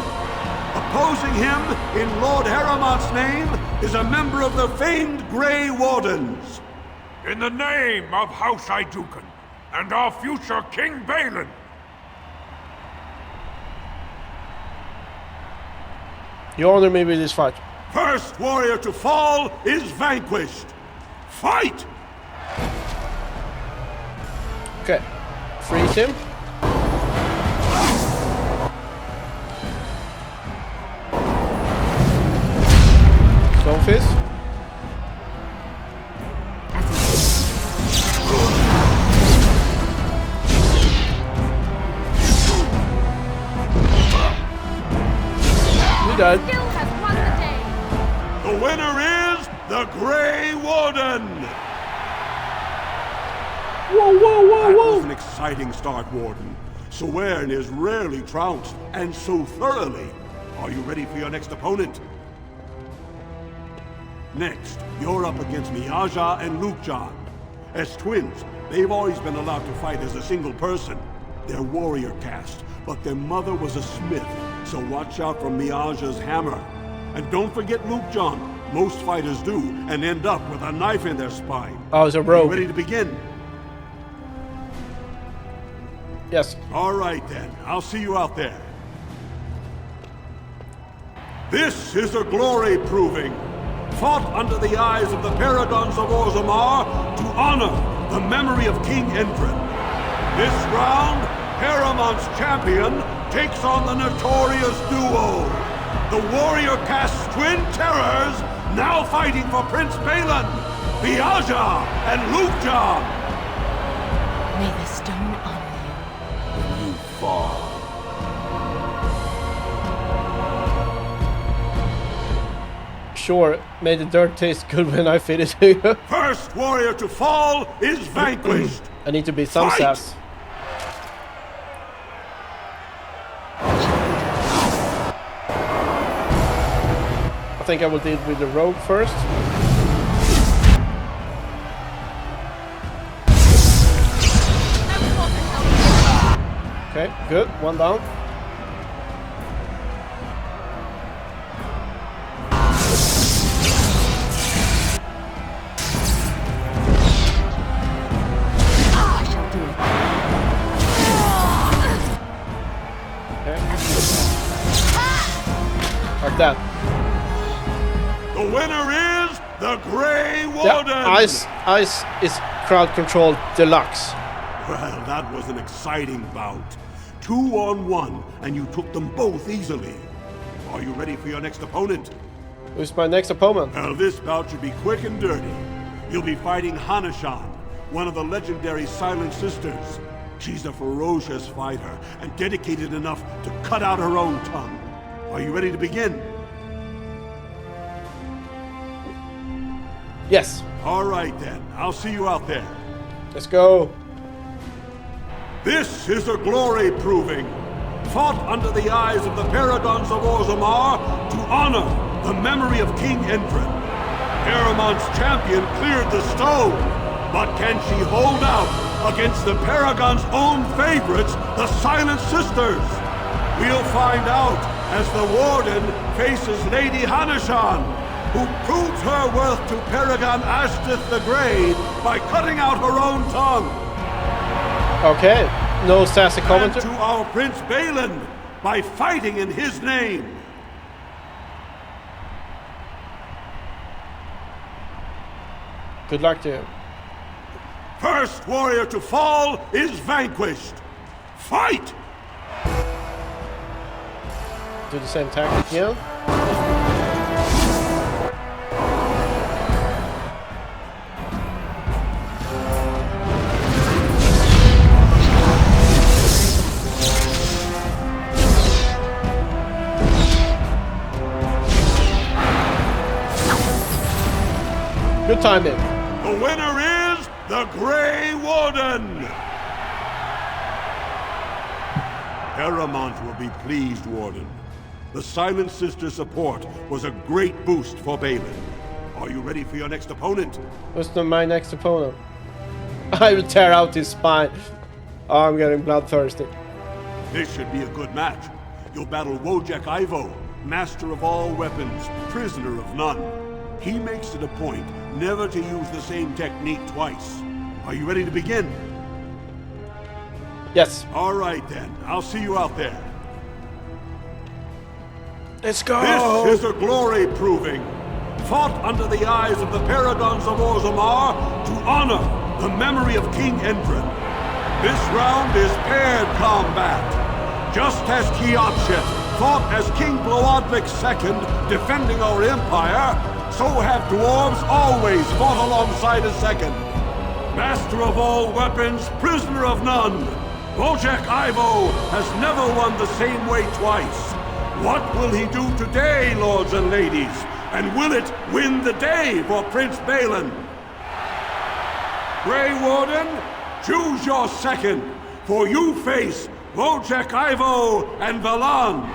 Opposing him, in Lord Harrowmont's name, is a member of the famed Grey Wardens. In the name of House Iduken and our future King Balin. You honor me with this fight. First warrior to fall is vanquished. Fight! Okay. Freeze him. Stonefist. You died. The winner is the Grey Warden! Whoa, whoa, whoa, That whoa! was an exciting start, Warden. Sweyn is rarely trounced, and so thoroughly. Are you ready for your next opponent? Next, you're up against Miaja and Lukejan. As twins, they've always been allowed to fight as a single person. They're warrior caste, but their mother was a smith, so watch out for Miaja's hammer. And don't forget Lukejan. Most fighters do, and end up with a knife in their spine. Oh, it's a rogue. Ready to begin? Yes. All right then, I'll see you out there. This is a glory proving, fought under the eyes of the Paragons of Orzammar to honor the memory of King Endrin. This round, Harrowmont's champion takes on the notorious duo, the warrior caste twin terrors, now fighting for Prince Balin, Miaja and Lukejan. May the stone honor you when you fall. Sure, may the dirt taste good when I feed it to you. First warrior to fall is vanquished. I need to be some Fight! sass. I think I will deal with the rogue first. Okay, good. One down. Like that. The winner is the Grey Warden! Yeah, ice is crowd control deluxe. Well, that was an exciting bout. 2-on-1, and you took them both easily. Are you ready for your next opponent? Who's my next opponent? Well, this bout should be quick and dirty. You'll be fighting Hanashan, one of the legendary Silent Sisters. She's a ferocious fighter, and dedicated enough to cut out her own tongue. Are you ready to begin? Yes. All right then, I'll see you out there. Let's go. This is a glory proving, fought under the eyes of the Paragons of Orzammar to honor the memory of King Endrin. Harrowmont's champion cleared the stone, but can she hold out against the Paragon's own favorites, the Silent Sisters? We'll find out as the Warden faces Lady Hanashan, who proves her worth to Paragon Ashtith the Grey by cutting out her own tongue. Okay, no sassy And commentary. to our Prince Balin by fighting in his name. Good luck to you. First warrior to fall is vanquished. Fight! Do the same tactic again. Good timing. The winner is the Grey Warden! Harrowmont will be pleased, Warden. The Silent Sister support was a great boost for Balin. Are you ready for your next opponent? Who's my next opponent? I will tear out his spine. Oh, I'm getting bloodthirsty. This should be a good match. You'll battle Wojek Ivo, master of all weapons, prisoner of none. He makes it a point never to use the same technique twice. Are you ready to begin? Yes. All right then, I'll see you out there. Let's go! This is a glory proving. Fought under the eyes of the paragons of Orzammar to honor the memory of King Endrin. This round is paired combat. Just as Kiakshet fought as King Bloodvik II defending our empire, so have dwarves always fought alongside a second. Master of all weapons, prisoner of none, Wojek Ivo has never won the same way twice. What will he do today, lords and ladies? And will it win the day for Prince Balin? Grey Warden, choose your second, for you face Wojek Ivo and Valans.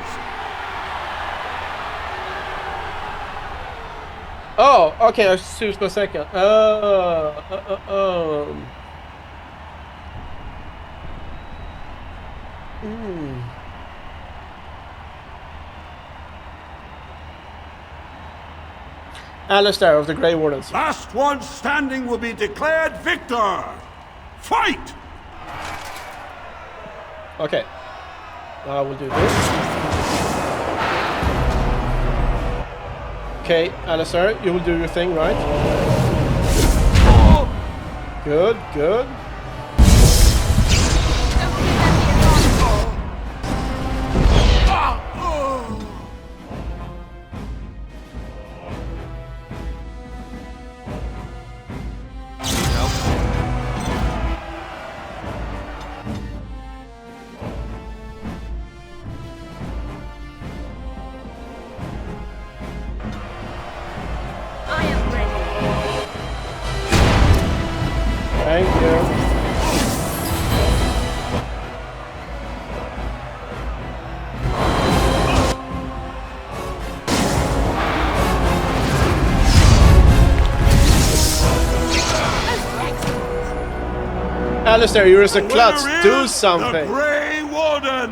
Oh, okay, I choose my second. Alistair of the Grey Wardens. Last one standing will be declared victor. Fight! Okay. I will do this. Okay, Alistair, you will do your thing, right? Good, good. Thank you. Alistair, you're as a klutz. Do something. The Grey Warden.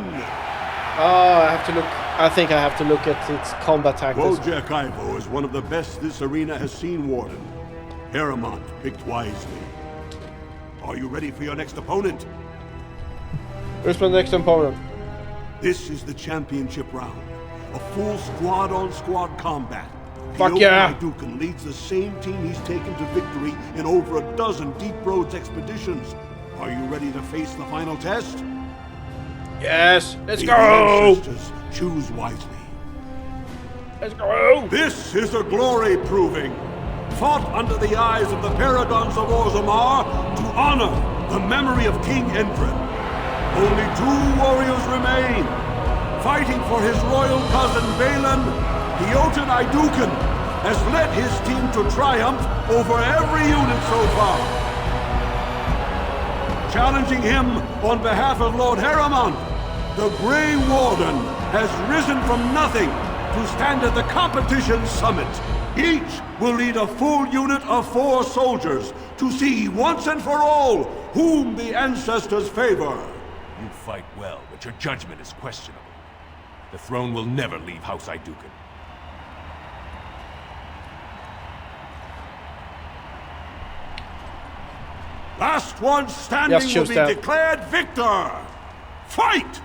Oh, I have to look. I think I have to look at its combat tactics. Wojek Ivo is one of the best this arena has seen, Warden. Harrowmont picked wisely. Are you ready for your next opponent? Where's my next opponent? This is the championship round. A full squad-on-squad combat. Fuck yeah! Dukan leads the same team he's taken to victory in over a dozen Deep Roads expeditions. Are you ready to face the final test? Yes, let's the go! Ancestors, choose wisely. Let's go! This is a glory proving. Fought under the eyes of the paragons of Orzammar to honor the memory of King Endrin. Only 2 warriors remain. Fighting for his royal cousin Balin, Eoten Idukan has led his team to triumph over every unit so far. Challenging him on behalf of Lord Harrowmont, the Grey Warden has risen from nothing to stand at the competition summit. Each will lead a full unit of 4 soldiers to see once and for all whom the ancestors favor. You fight well, but your judgment is questionable. The throne will never leave House Idukan. Last one standing will be declared victor. Fight!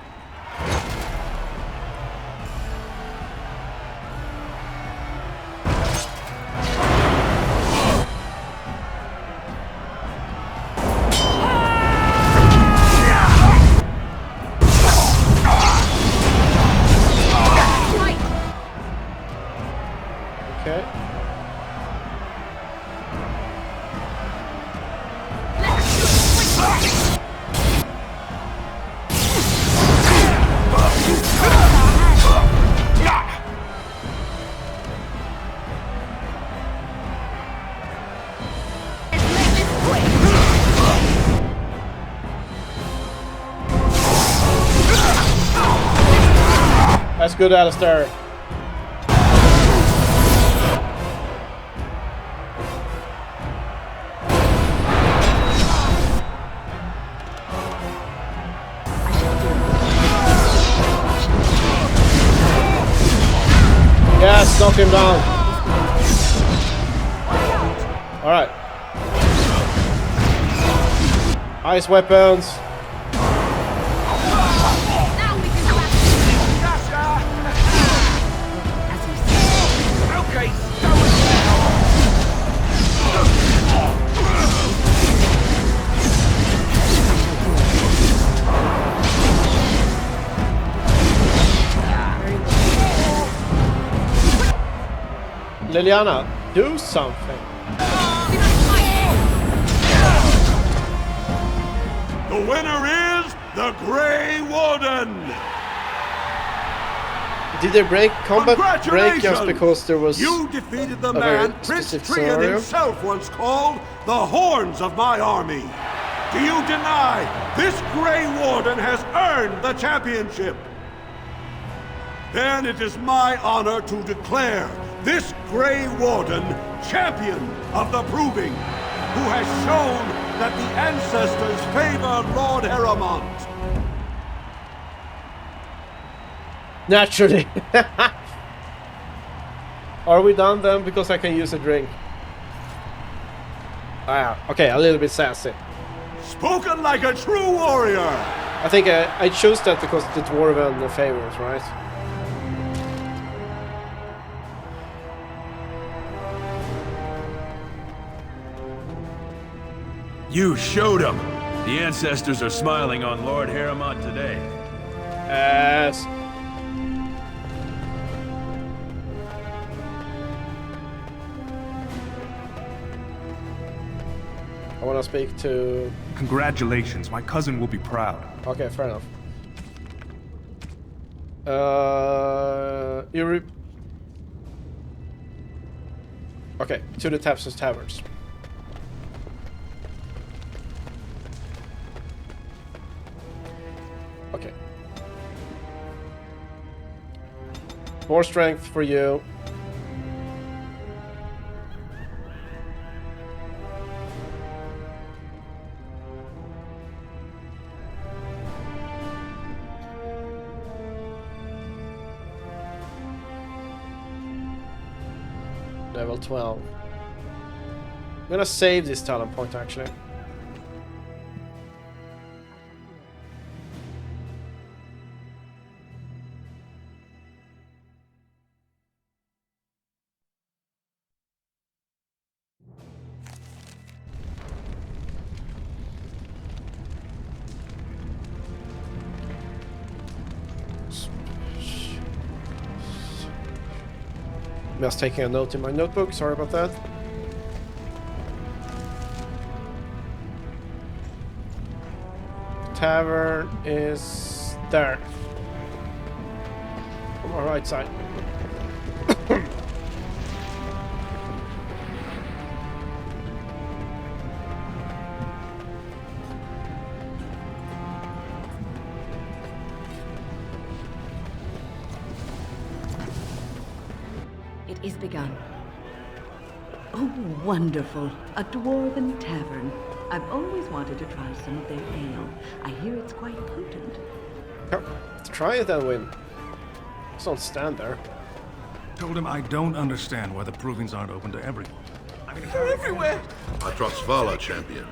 That's good, Alistair. Yes, knock him down. Alright. Ice weapons. Liliana, do something. The winner is the Grey Warden! Did they break combat break just because there was you defeated the a very man Prince specific Trian scenario? himself once called the Horns of my army. Do you deny this Grey Warden has earned the championship? Then it is my honor to declare this Grey Warden champion of the Proving, who has shown that the ancestors favor Lord Harrowmont. Naturally. Are we done then? Because I can use a drink. Ah, okay, a little bit sassy. Spoken like a true warrior! I think I chose that because the Dwarven favors, right? You showed them. The ancestors are smiling on Lord Harrowmont today. Yes. I want to speak to... Congratulations, my cousin will be proud. Okay, fair enough. Okay, to the Tapsus Taverns. Okay. More strength for you. Level 12. I'm gonna save this talent point actually. Just taking a note in my notebook, sorry about that. Tavern is there. On my right side. It is begun. Oh, wonderful. A Dwarven tavern. I've always wanted to try some of their ale. I hear it's quite potent. Let's try it then, Win. Just don't stand there. Told him I don't understand why the provings aren't open to everyone. They're everywhere! Atroxvala, champion.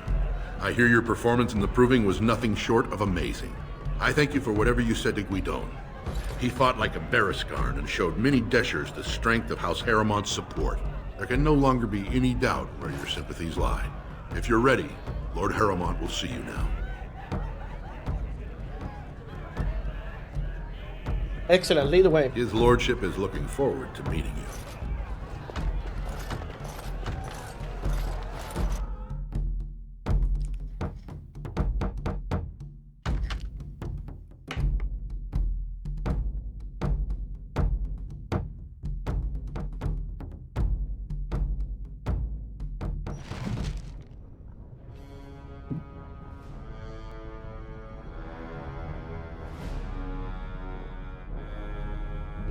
I hear your performance in the Proving was nothing short of amazing. I thank you for whatever you said to Guidon. He fought like a Berescarn and showed many Deshers the strength of House Harrowmont's support. There can no longer be any doubt where your sympathies lie. If you're ready, Lord Harrowmont will see you now. Excellent, lead the way. His lordship is looking forward to meeting you.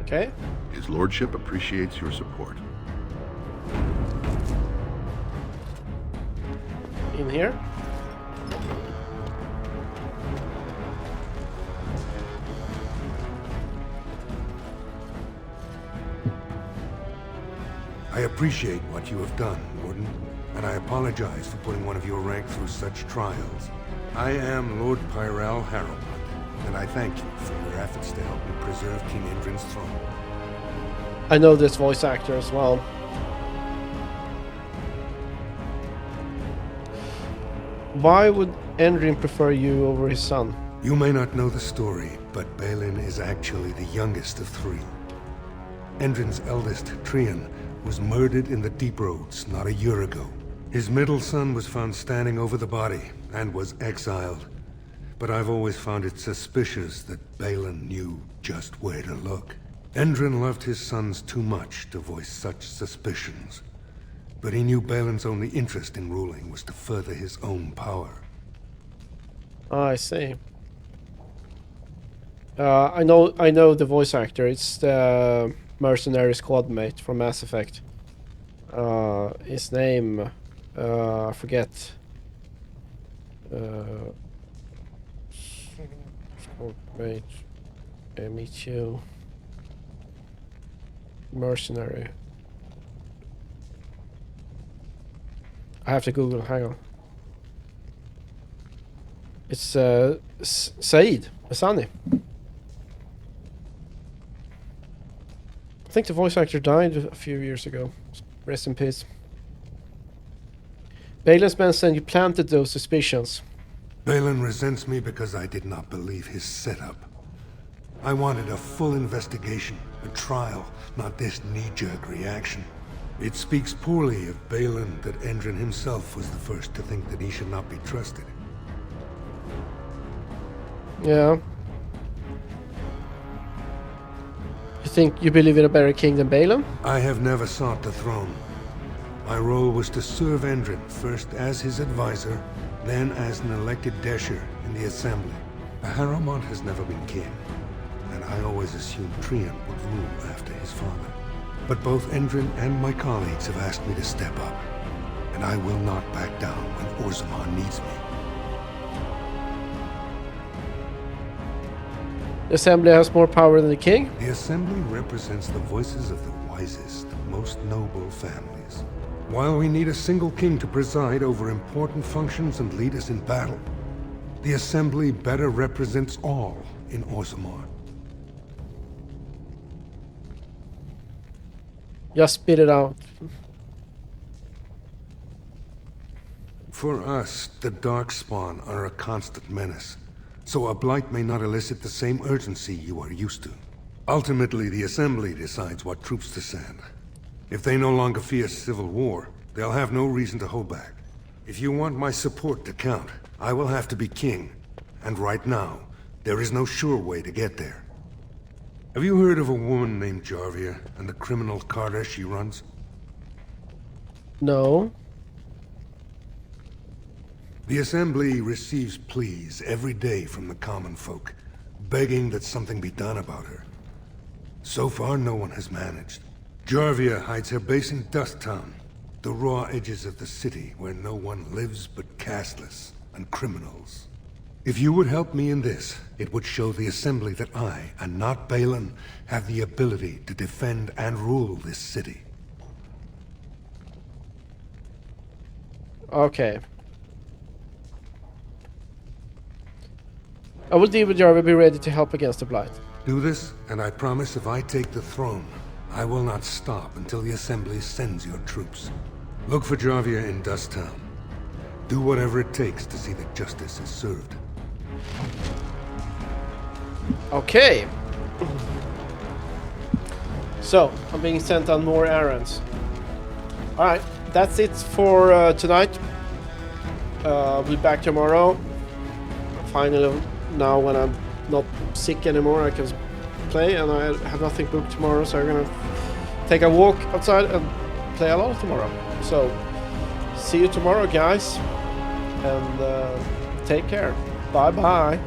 Okay. His lordship appreciates your support. In here. I appreciate what you have done, Warden, and I apologize for putting one of your rank through such trials. I am Lord Pyral Harrowmont, and I thank you for your efforts to help me preserve King Endrin's throne. I know this voice actor as well. Why would Endrin prefer you over his son? You may not know the story, but Balin is actually the youngest of three. Endrin's eldest, Trian, was murdered in the Deep Roads not a year ago. His middle son was found standing over the body and was exiled. But I've always found it suspicious that Balin knew just where to look. Endrin loved his sons too much to voice such suspicions. But he knew Balin's only interest in ruling was to further his own power. Oh, I see. I know the voice actor. It's the mercenary squad mate from Mass Effect. His name, I forget. Squad mate, Michio. Mercenary. I have to Google. Hang on. It's Saeed Asani. I think the voice actor died a few years ago. Rest in peace. Balin's men said you planted those suspicions. Balin resents me because I did not believe his setup. I wanted a full investigation, a trial, not this knee-jerk reaction. It speaks poorly of Balin that Endrin himself was the first to think that he should not be trusted. Yeah. You think you believe in a better king than Balin? I have never sought the throne. My role was to serve Endrin, first as his advisor, then as an elected Desher in the Assembly. Harrowmont has never been king, and I always assumed Trian would rule after his father. But both Endrin and my colleagues have asked me to step up, and I will not back down when Orzammar needs me. The Assembly has more power than the king? The Assembly represents the voices of the wisest, most noble families. While we need a single king to preside over important functions and lead us in battle, the Assembly better represents all in Orzammar. Just spit it out. For us, the Darkspawn are a constant menace, so a blight may not elicit the same urgency you are used to. Ultimately, the Assembly decides what troops to send. If they no longer fear civil war, they'll have no reason to hold back. If you want my support to count, I will have to be king, and right now, there is no sure way to get there. Have you heard of a woman named Jarvia and the criminal carter she runs? No. The Assembly receives pleas every day from the common folk, begging that something be done about her. So far, no one has managed. Jarvia hides her base in Dust Town, the raw edges of the city where no one lives but castless and criminals. If you would help me in this, it would show the Assembly that I, and not Balin, have the ability to defend and rule this city. Okay. I will deal with Jarvia, be ready to help against the Blight. Do this, and I promise if I take the throne, I will not stop until the Assembly sends your troops. Look for Jarvia in Dust Town. Do whatever it takes to see that justice is served. Okay. So, I'm being sent on more errands. Alright, that's it for tonight. I'll be back tomorrow. Finally, now when I'm not sick anymore, I can play, and I have nothing booked tomorrow, so I'm gonna take a walk outside and play a lot tomorrow. So, see you tomorrow, guys, and take care. Bye-bye.